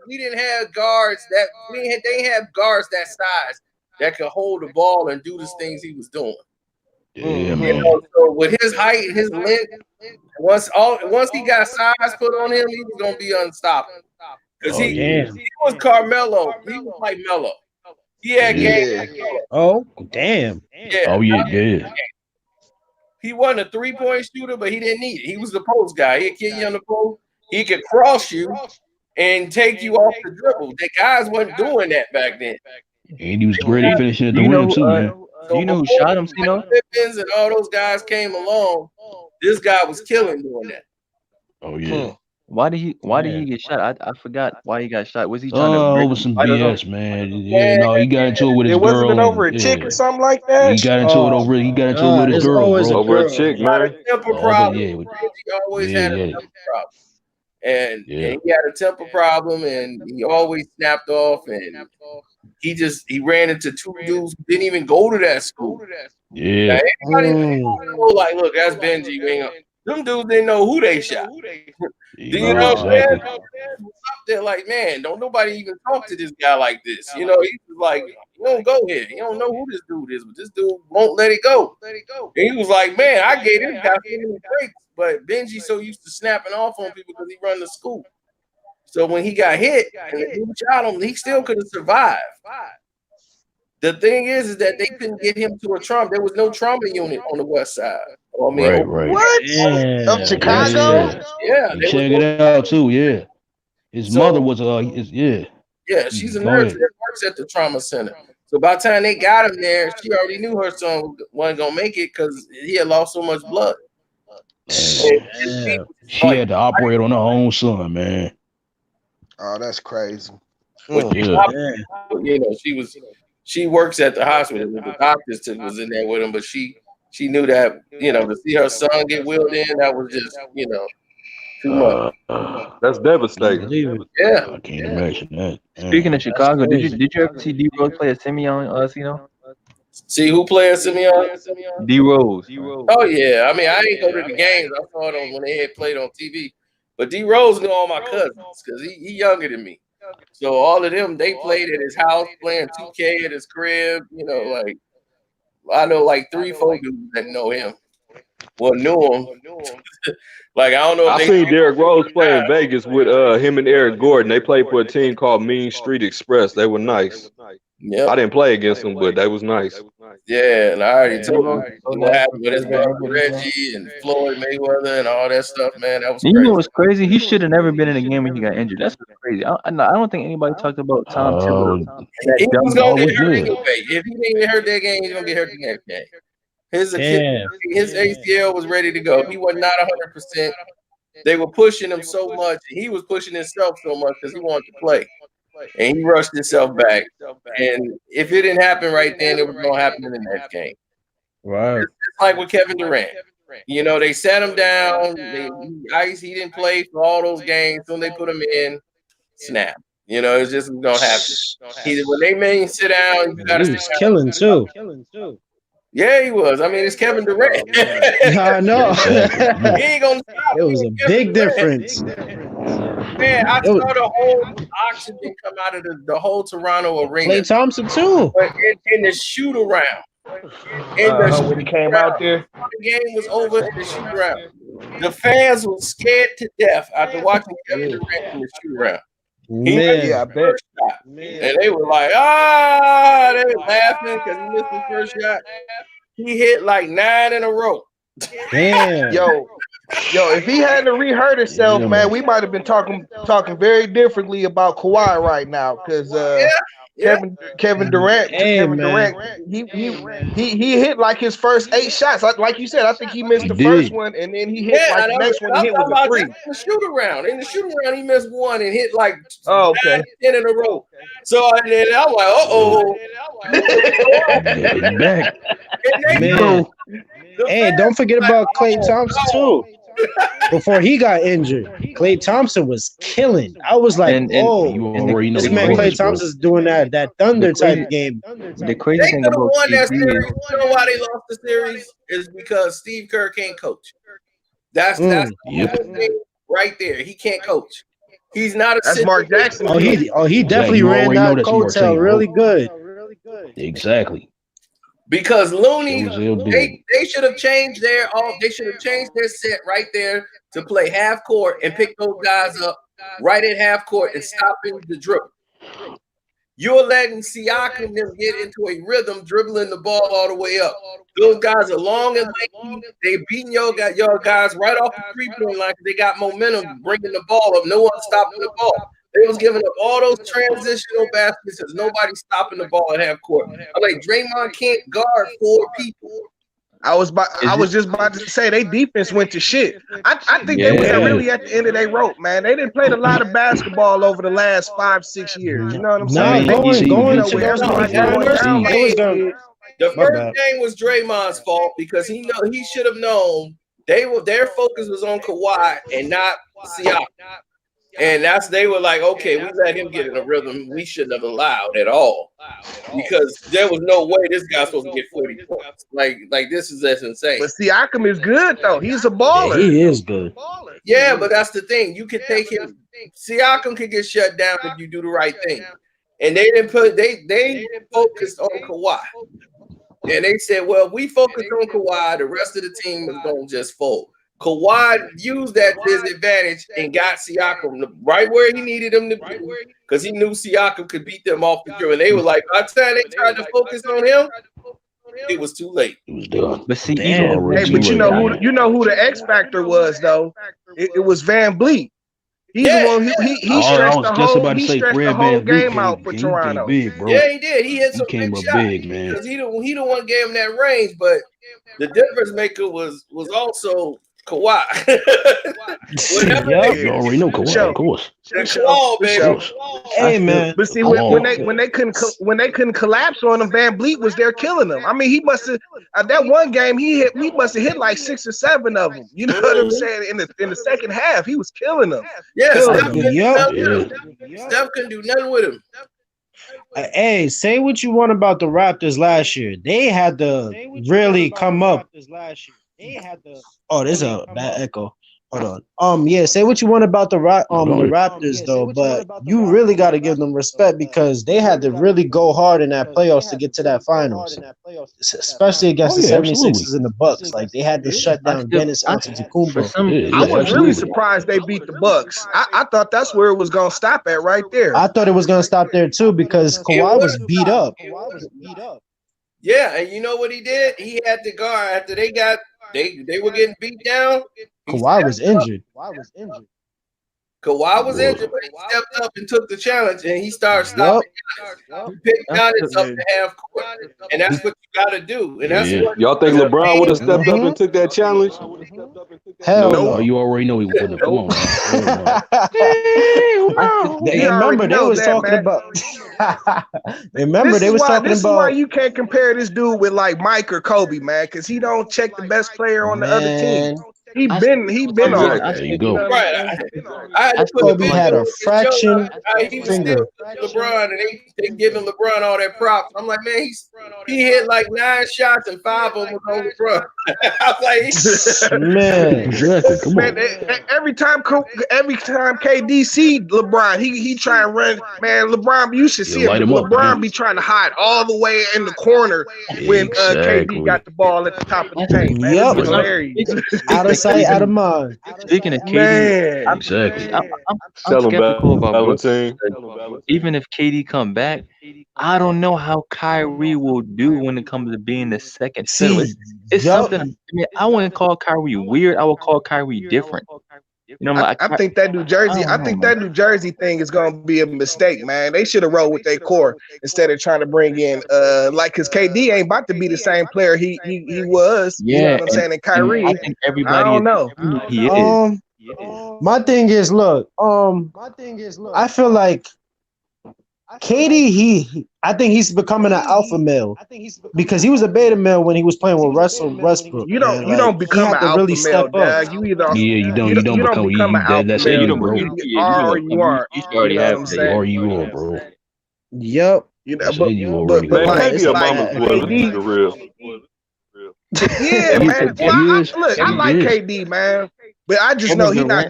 We didn't have guards that they didn't have guards that size that could hold the ball and do the things he was doing. Yeah, man. You know, so with his height and his length, once he got size put on him, he was gonna be unstoppable. Because he was Carmelo. He was like Melo. He had game like Melo. Oh, damn. Yeah. Oh, yeah. He wasn't a 3-point shooter, but he didn't need it. He was the post guy. He'd kick you on the post. He could cross you and take you off the dribble. The guys wasn't doing that back then. And he was great at finishing at the rim, too, man. Do you know who shot him, Cino? Pippins and all those guys came along. This guy was killing doing that. Oh, yeah. Why did he get shot? I forgot why he got shot. Was he trying to over some BS, man? Yeah, no, he got into it with his girl. Wasn't it over a chick or something like that? He got into it over. He got into it with his girl, bro. Over a chick, man. Temper problem. He always had a temper problem, and he had a temper problem, and he always snapped off, and he ran into 2 dudes who didn't even go to that school. Yeah. Now, everybody like, look, that's Benji. Them dudes didn't know who they shot. Do you know what I'm saying? Up there like, man, don't nobody even talk to this guy like this. You know, he's like, you don't go here. You don't know who this dude is, but this dude won't let it go. And he was like, man, I gave this guy breaks, but Benji so used to snapping off on people because he run the school. So when he got hit and the dude shot him, he still could have survived. The thing is that they couldn't get him to a trauma. There was no trauma unit on the west side. Right. What? Yeah. Of Chicago? Yeah. Check it out too. Yeah. His mother was Yeah, she's a nurse that works at the trauma center. So by the time they got him there, she already knew her son wasn't gonna make it because he had lost so much blood. She had to operate on her own son, man. Oh, that's crazy. Which Yeah. you know, she works at the hospital. The doctors was in there with him, but she knew that, you know, to see her son get wheeled in, that was just, you know, too much. That's devastating. Yeah. I can't imagine that. Speaking of Chicago, did you ever see D Rose play at Simeon Cino? See who played Simeon? D Rose. Oh yeah, I mean, I ain't go to the games. I saw it when they had played on TV. But D Rose knew all my cousins because he younger than me. So all of them, they played at his house, playing 2K at his crib. You know, like I know like 3 folks that know him. Well, knew him. Like I don't know. If I seen Derrick Rose play in Vegas with him and Eric Gordon. They played for a team called Mean Street Express. They were nice. Yeah, I didn't play against them, but they was nice. Yeah, and I already told him what happened with his brother Reggie and Floyd Mayweather and all that stuff, man. That was You crazy. know what's crazy? He should have never been in a game when he got injured. That's crazy. I don't think anybody talked about Tom Thibodeau. He was gonna get hurt anyway. If he didn't get hurt that game, he's gonna get hurt the next game. His ACL was ready to go. He was not 100%. They were pushing him so much. He was pushing himself so much because he wanted to play. And he rushed himself back. And if it didn't happen right then, it was going to happen in the next game. Right. It's like with Kevin Durant. You know, they sat him down. He didn't play for all those games. So when they put him in, snap. You know, it's just going to happen. When they made him sit down, you got to He was killing too. Yeah, he was. I mean, it's Kevin Durant. I know. He ain't gonna stop. It was a big difference. Man, I saw the whole oxygen come out of the whole Toronto arena. Klay Thompson too. But in the shoot around. When he came out there, the game was over in the shoot around. The fans were scared to death after watching Kevin Durant in the shoot around. I bet. And they were like, they were laughing because he missed his first shot. He hit like 9 in a row. Damn. Yo, if he hadn't re-hurt himself, man, we might have been talking very differently about Kawhi right now. Because Kevin Durant, he hit like his first 8 shots. Like you said, I think he missed the first one, and then he hit like the next one. He hit with a 3. In the shoot around, he missed 1 and hit like 9, 10 in a row. So and then I'm like, Man. Hey, don't forget about Klay Thompson too. Before he got injured, Klay Thompson was killing. I was like, this man Klay Thompson's doing that Thunder type game. The crazy thing about won that series. You know why they lost the series? Is because Steve Kerr can't coach. That's the thing right there. He can't coach. He's not a. That's Mark Jackson. He definitely ran that coattail really good. Exactly. Because Looney, they should have changed their set right there to play half court and pick those guys up right at half court and stopping the dribble. You're letting Siakam them get into a rhythm, dribbling the ball all the way up. Those guys are long and lanky. They beating your guys right off the 3-point line because they got momentum, bringing the ball up. No one's stopping the ball. They was giving up all those transitional baskets because nobody's stopping the ball at half court. I'm like, Draymond can't guard 4 people. I was just about to say they defense went to shit. I think they were really at the end of their rope, man. They didn't play a lot of basketball over the last 5-6 years. You know what I'm saying? The first game was Draymond's fault because he should have known their focus was on Kawhi and not Siakam. And they were like, okay, we let him get in a rhythm we shouldn't have allowed at all. Because there was no way this guy's supposed to get 40 points. Like this is just insane. But Siakam is good though. He's a baller. Yeah, he is good. Yeah, but that's the thing. You can take him. Siakam can get shut down if you do the right thing. And they focused on Kawhi. And they said, well, we focus on Kawhi, the rest of the team is gonna just fold. Kawhi used that disadvantage and got Siakam right where he needed him to be because he knew Siakam could beat them off the dribble. And they were like, by the time they tried to focus on him, it was too late. It was done. But see, but you know who the X factor was though? It was Van Vliet. He's the one. He stretched the whole game out for Toronto. Big, bro. Yeah, he did. He hit some came big up shots big, man. because he the one gave him that range. But the difference maker was also Kawhi. You already know Kawhi, of course. Kawhi, baby. Hey man, But see, when they couldn't collapse on him, Van Vliet was there killing them. I mean, he must have that one game he must have hit like 6 or 7 of them. You know what I'm saying? In the second half, he was killing them. Yeah, Killing Steph couldn't do nothing with him. hey, say what you want about the Raptors last year. They had to really come up. Oh, there's a bad echo. Hold on. Yeah, say what you want about the Raptors though, but you really got to give them respect because they had to really go hard in that playoffs to get to that finals, especially against the 76ers and the Bucks. Like they had to shut down Giannis Antetokounmpo. I was really surprised they beat the Bucks. I thought that's where it was gonna stop at right there. I thought it was gonna stop there too because Kawhi was beat up. Yeah, and you know what he did? He had to guard after they were getting beat down. Kawhi was injured. Kawhi was injured, but he stepped up and took the challenge, and he started stopping. He picked Giannis up to half court, and that's what you got to do. And that's what y'all think LeBron would have stepped up and took that challenge? Hell no. You already know he wouldn't have. Come on, man. Remember, they was talking about. Remember, they was talking about. This is why you can't compare this dude with like Mike or Kobe, man, because he don't check the best player on the other team. He been on. There you go. Right. I had to put Kobe had a fraction finger. LeBron, and they giving LeBron all that props. I'm like, man, he hit like 9 shots and 5 of them was on LeBron. I was like, man, exactly. Come on. Man, every time KD see LeBron, he try and run. Man, LeBron, you should see it. LeBron be trying to hide all the way in the corner when KD got the ball at the top of the tank. Man, yep. It's hilarious. Out of sight, out of mind. Speaking of KD, I'm skeptical about Brooklyn. Even if KD come back, I don't know how Kyrie will do when it comes to being the second fiddle. It's something. I mean, I wouldn't call Kyrie weird. I would call Kyrie different. You know, I think that New Jersey. I think that New Jersey thing is going to be a mistake, man. They should have rolled with their core instead of trying to bring in, because KD ain't about to be the same player he was. Yeah, you know what I'm saying. And Kyrie, I think everybody. I don't know. He is. My thing is, look. I feel like KD, I think he's becoming an alpha male because he was a beta male when he was playing with Russell Westbrook. You don't become an alpha really male, step up. dog. You either you don't become an alpha that's male. bro. You are or you aren't. You already have You are, you are, bro. Yep. You know, but man, maybe a mama's boy. KD, The real. Yeah, man. I like KD, man. But I just know he's not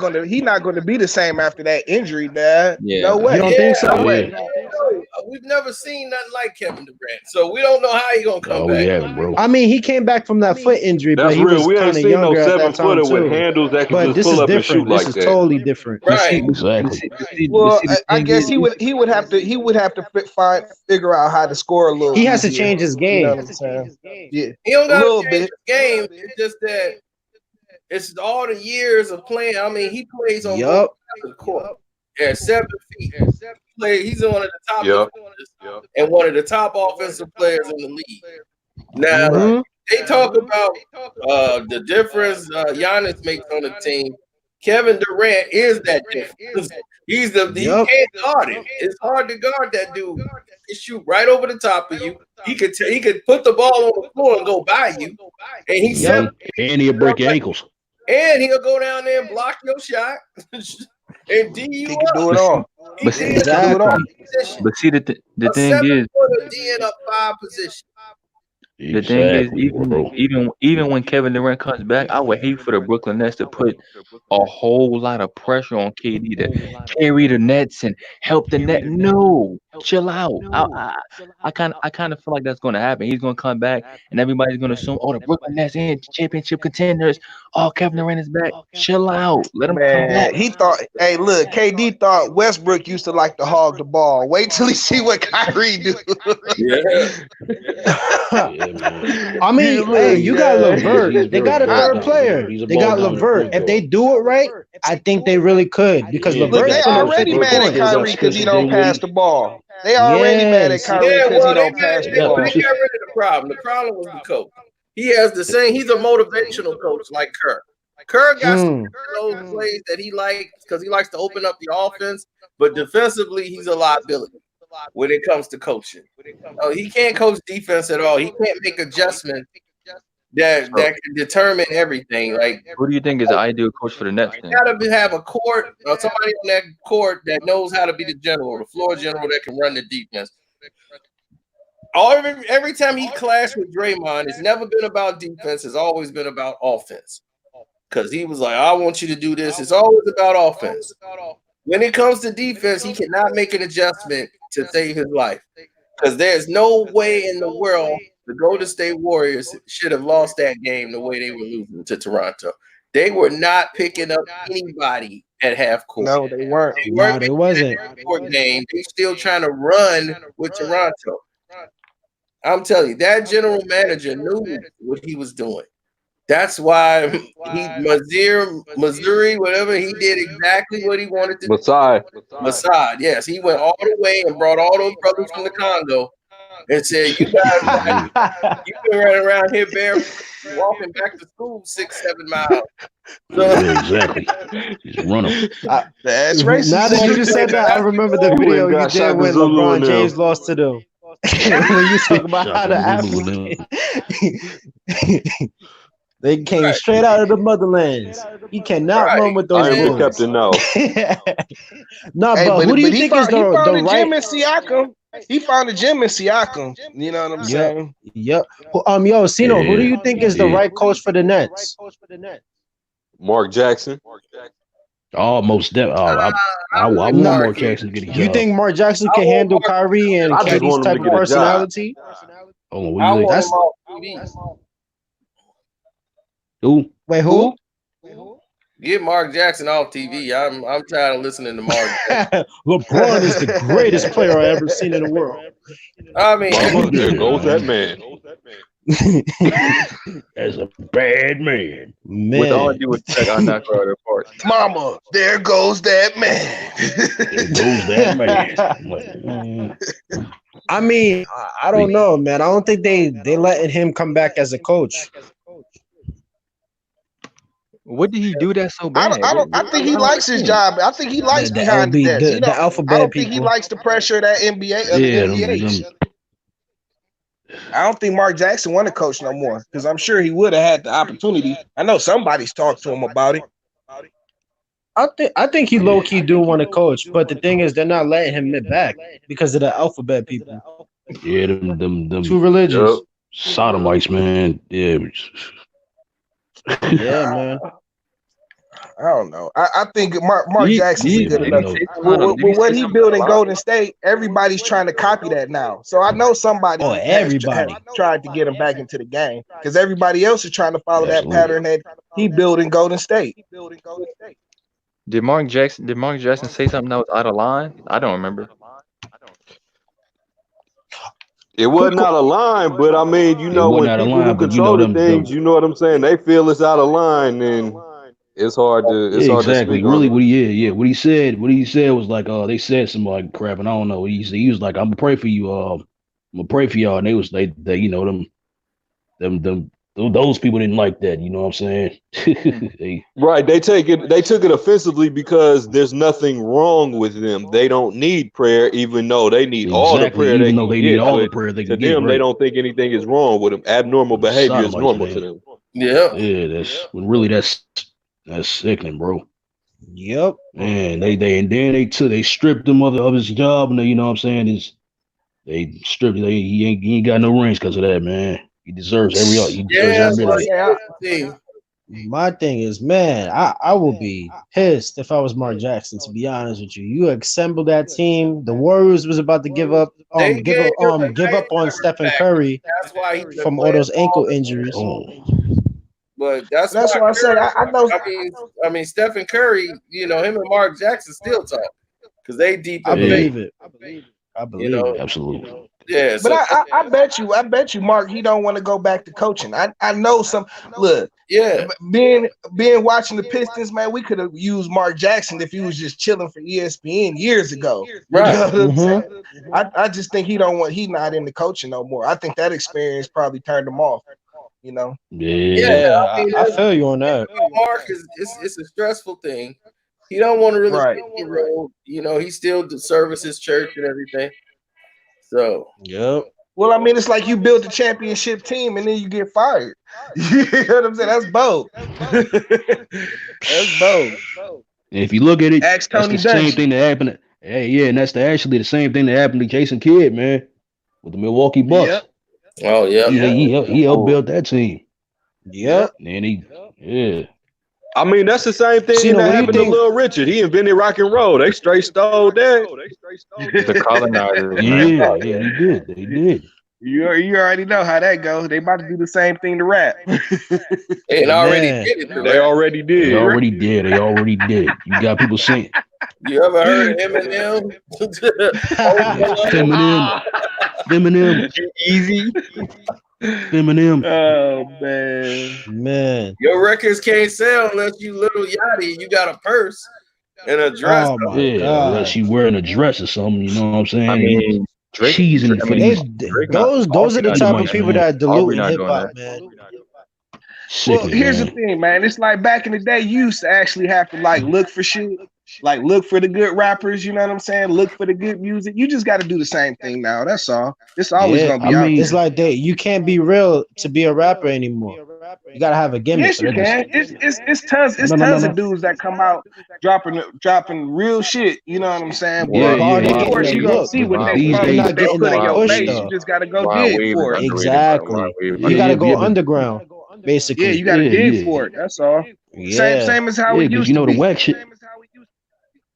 gonna be the same after that injury, man. Yeah. No way. You don't think so? No way. We've never seen nothing like Kevin Durant, so we don't know how he's gonna come back. We haven't, bro. I mean, he came back from that foot injury, but That's he real. was We ain't kind of seen no younger at that time 7-footer too. with handles that But can this just is pull up and different. shoot like This is that. totally different. Right. Exactly. Well, I guess he would have to figure out how to score a little. He has to easier. change his You game. know what I'm saying? Yeah, He don't a got little to change bit. his game. It's just that it's all the years of playing. I mean, he plays on both Yup. sides of the court. Yeah, 7 feet. He's one of the top defenders and one of the top offensive players in the league. Now, they talk about the difference Giannis makes on the team. Kevin Durant is that difference. He can't guard him. It's hard to guard that dude. He shoot right over the top of you. He could put the ball on the floor and go by you, and and he'll break your ankles. And he'll go down there and block your shot and D you He up. can do it all. But see, the thing is, D up 5 positions. the thing is, even when Kevin Durant comes back, I would hate for the Brooklyn Nets to put a whole lot of pressure on KD to carry the Nets and help the net. No, chill out. I kind of feel like that's going to happen. He's going to come back, and everybody's going to assume, oh, the Brooklyn Nets ain't championship contenders. Oh, Kevin Durant is back. Chill out. Let him come back. He thought, hey, look, KD thought Westbrook used to like to hog the ball. Wait till he see what Kyrie do. I mean, hey, you got LeVert. They got a third player. They got LeVert. If they do it right, I think they really could because LeVert. They already mad at Kyrie because he don't pass the ball. They already mad at Kyrie because he don't pass the ball. They got rid of the problem. The problem was the coach. He has the same. He's a motivational coach like Kerr. Kerr got some of those plays that he likes because he likes to open up the offense, but defensively, he's a liability when it comes to coaching. He can't coach defense at all. He can't make adjustments that can determine everything. Like, who do you think is the ideal coach for the Nets? You got to have a court or somebody on that court that knows how to be the general, the floor general that can run the defense. Every time he clashed with Draymond, it's never been about defense. It's always been about offense. Because he was like, I want you to do this. It's always about offense. When it comes to defense, he cannot make an adjustment to save his life. Because there's no way in the world the Golden State Warriors should have lost that game the way they were losing to Toronto. They were not picking up anybody at half court. No, they weren't. It wasn't. Game. They're still trying to run with Toronto. I'm telling you, that general manager knew what he was doing. That's why Missouri, whatever, he did exactly what he wanted to do. Masai, yes. He went all the way and brought all those brothers from the Congo and said, you guys, you've been running around here barefoot, walking back to school 6-7 miles. Yeah, exactly. Just run them. That's racist. Now that you just said that, I remember the video you did when LeBron James lost to them. When you talk about how the African they came straight out of the motherlands. He cannot run with those bulls. Captain, no. No, but who do you think is the right? Gym in Siakam. He found a gym in Siakam. You know what I'm saying? Yep. Yo, Sino, who do you think is the right coach for the Nets? Mark Jackson. Almost definitely. I want Mark Jackson to get a job. You think Mark Jackson can handle Kyrie and KD's type of personality? Oh, what do you think? Who? Wait, who? Get Mark Jackson off TV. I'm tired of listening to Mark Jackson. LeBron is the greatest player I've ever seen in the world. I mean, there goes that man. As a bad man. With all due respect, I'm not going to report. Mama, there goes that man. There goes that man. I mean, I don't know, man. I don't think they letting him come back as a coach. What did he do that's so bad? I think he likes his job. I think he likes behind the desk. The alphabet I don't people. think he likes the pressure of that NBA. I don't think Mark Jackson want to coach no more because I'm sure he would have had the opportunity. I know somebody's talked to him about it. I think he low key do want to coach, but the thing is, they're not letting him get back because of the alphabet people. Yeah, them too religious. Sodomites, man. Yeah. Yeah, man. I don't know. I think Mark Jackson's good enough. With what he built in Golden State, everybody's trying to copy that now. So I know somebody everybody tried to get him back into the game because everybody else is trying to follow that pattern that he built in Golden State. Did Mark Jackson say something that was out of line? I don't remember. It wasn't out of line, but I mean, you know, when people who control the things, you know what I'm saying? They feel it's out of line, and it's hard to. It's hard to speak really, on. What he said was like, they said some like crap, and I don't know what he said. He was like, "I'm gonna pray for you. I'm gonna pray for y'all." And they you know them those people didn't like that. You know what I'm saying? Right. They took it offensively because there's nothing wrong with them. They don't need prayer, even though they need all the prayer they can get. To them, they don't think anything is wrong with them. Abnormal behavior is normal to them. Yeah. That's sickening, bro. Yep. Man, they stripped him of his job, and you know what I'm saying? They stripped he ain't got no rings because of that, man. He deserves every My thing is, man, I will be pissed if I was Mark Jackson, to be honest with you. You assembled that team. The Warriors was about to give up on Stephen Curry from all those ankle injuries. But that's why I said I know. I mean, Stephen Curry, you know, him and Mark Jackson still talk because they deep. I believe it. Absolutely. Yeah, but I bet you, Mark, he don't want to go back to coaching. I know some. Look, being watching the Pistons, man, we could have used Mark Jackson if he was just chilling for ESPN years ago. Right. You know what I just think he's not into coaching no more. I think that experience probably turned him off. You know. Yeah, I mean, I feel you on that. Mark it's a stressful thing. He don't want to really Right. hit the road. You know, he still service his church and everything. So Yep. Well, I mean, it's like you build a championship team and then you get fired. You know what I'm saying? That's both. That's both. If you look at it, Ask that's Tony the same Dungy. thing that happened. Hey, yeah, and that's actually the same thing that happened to Jason Kidd, man, with the Milwaukee Bucks. Yep. oh yeah. He helped build that team. Yep. And yeah. I mean, that's the same thing Cena, that what do you happened to think- Little Richard. He invented rock and roll. They straight stole that. The colonizers. Yeah, he did. They did. You already know how that goes. They about to do the same thing to rap. And already Man. did it. They already They did. already did. They already did. You got people saying You ever heard Eminem? Eminem, Easy. Eminem. Oh man. Man. Your records can't sell unless you Little Yachty. You got a purse and a dress. Oh my Yeah, God. unless she wearing a dress or something. You know what I'm saying? I mean, Drake. She's in it for They, these those are the not- type Aubrey of people not- that dilute Aubrey not hip doing hop, that. man. sick. Well, here's the thing, man. It's like back in the day, you used to actually have to like look for shit, like look for the good rappers. You know what I'm saying? Look for the good music. You just got to do the same thing now. That's all. It's always Yeah, gonna be I out mean- there. It's like you can't be real to be a rapper anymore. You gotta have a gimmick. Yes, you can. It's tons. It's tons of dudes that come out dropping real shit. You know what I'm saying? Yeah, But yeah, of course, yeah. you gonna Look, see what they these probably days- they Getting put in that your push face. stuff. You just gotta go Rod dig Wave for is it. underrated, Exactly. bro. Rod Wave is You gotta Yeah, go yeah, but- underground, basically. Yeah, you gotta Yeah, dig yeah. for it. That's all. Yeah. Same as how Yeah, it because used you know to the be. whack shit.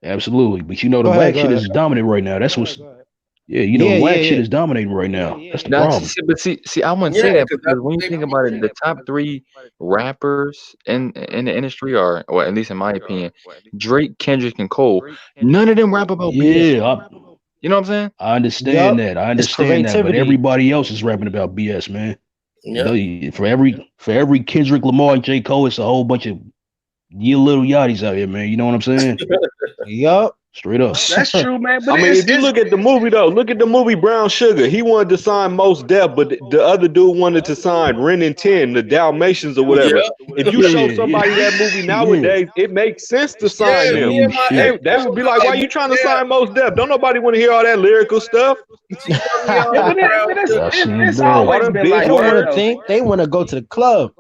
Absolutely, but you know the Go ahead, whack go shit ahead. is dominant right now. That's what's the Yeah, whack yeah, shit yeah. is dominating right now. That's the That's, problem. but see, I wouldn't say that because when you think about it, the top 3 rappers in the industry are, or at least in my opinion, Drake, Kendrick, and Cole. None of them rap about BS. Yeah, You know what I'm saying? I understand Yup. that. I It's understand that, but creativity. everybody else is rapping about BS, man. Yeah. For every Kendrick Lamar and J. Cole, it's a whole bunch of you little yachties out here, man. You know what I'm saying? Yup. Straight up. That's true, man. But I mean, if you look at the movie though, look at the movie Brown Sugar. He wanted to sign Mos Def, but the other dude wanted to sign Ren and 10, the Dalmatians or whatever. If you show somebody that movie nowadays, it makes sense to sign them. They would be like, "Why you trying to sign Mos Def? Don't nobody want to hear all that lyrical stuff." It's always been like They don't that, want to though. think. They want to go to the club.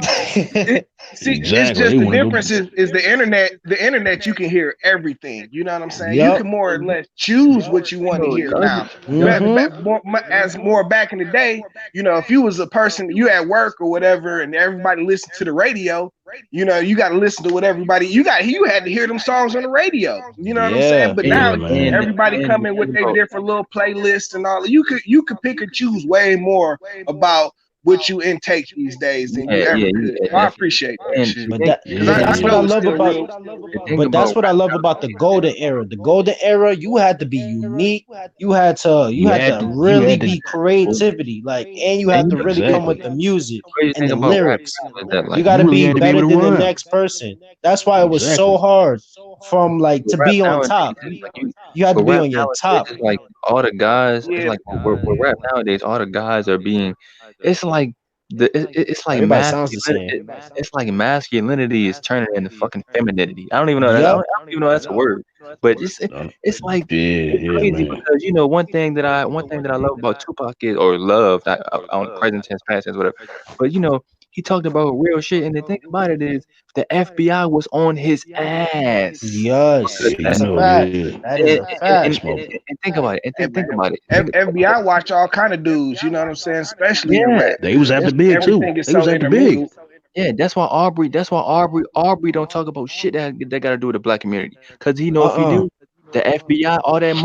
See, Exactly. it's just They the wanna go- difference is the internet. The internet, you can hear everything. You know what I'm saying? Yup. You can more or less choose what you want to hear now. Back in the day, you know, if you was a person, you at work or whatever, and everybody listened to the radio, you know, you got to listen to what everybody you had to hear them songs on the radio. You know what I'm saying? But now man. everybody come in with their different little playlists and all. You could pick and choose way more about what you intake these days than you ever could. So I appreciate that shit. But that's what I love about. But that's what I love about the golden era. The golden era, you had to be unique. You had to really be creativity, like, and you had to really come with the music and the lyrics. You got to be better than the next person. That's why it was so hard from like to be on top. You had to be on your top. It's like all the guys, it's like we're rap nowadays. All the guys are being. It's like it's like Everybody sounds the same. It's like masculinity is turning into fucking femininity. I don't even know that. I don't even know that's a word. But it's like it's crazy because you know one thing that I love about Tupac is on present tense, past tense, whatever. But you know he talked about real shit, and the thing about it is the FBI was on his ass. Yes, that's a fact. That is a fact. And think about it. And think about it. FBI watch all kind of dudes. You know what I'm saying? Especially in rap. They was after big too. Everything is They was so after big. intermingled. Yeah, that's why Aubrey don't talk about shit that got to do with the black community. Cause he know if he do, the FBI, all that money.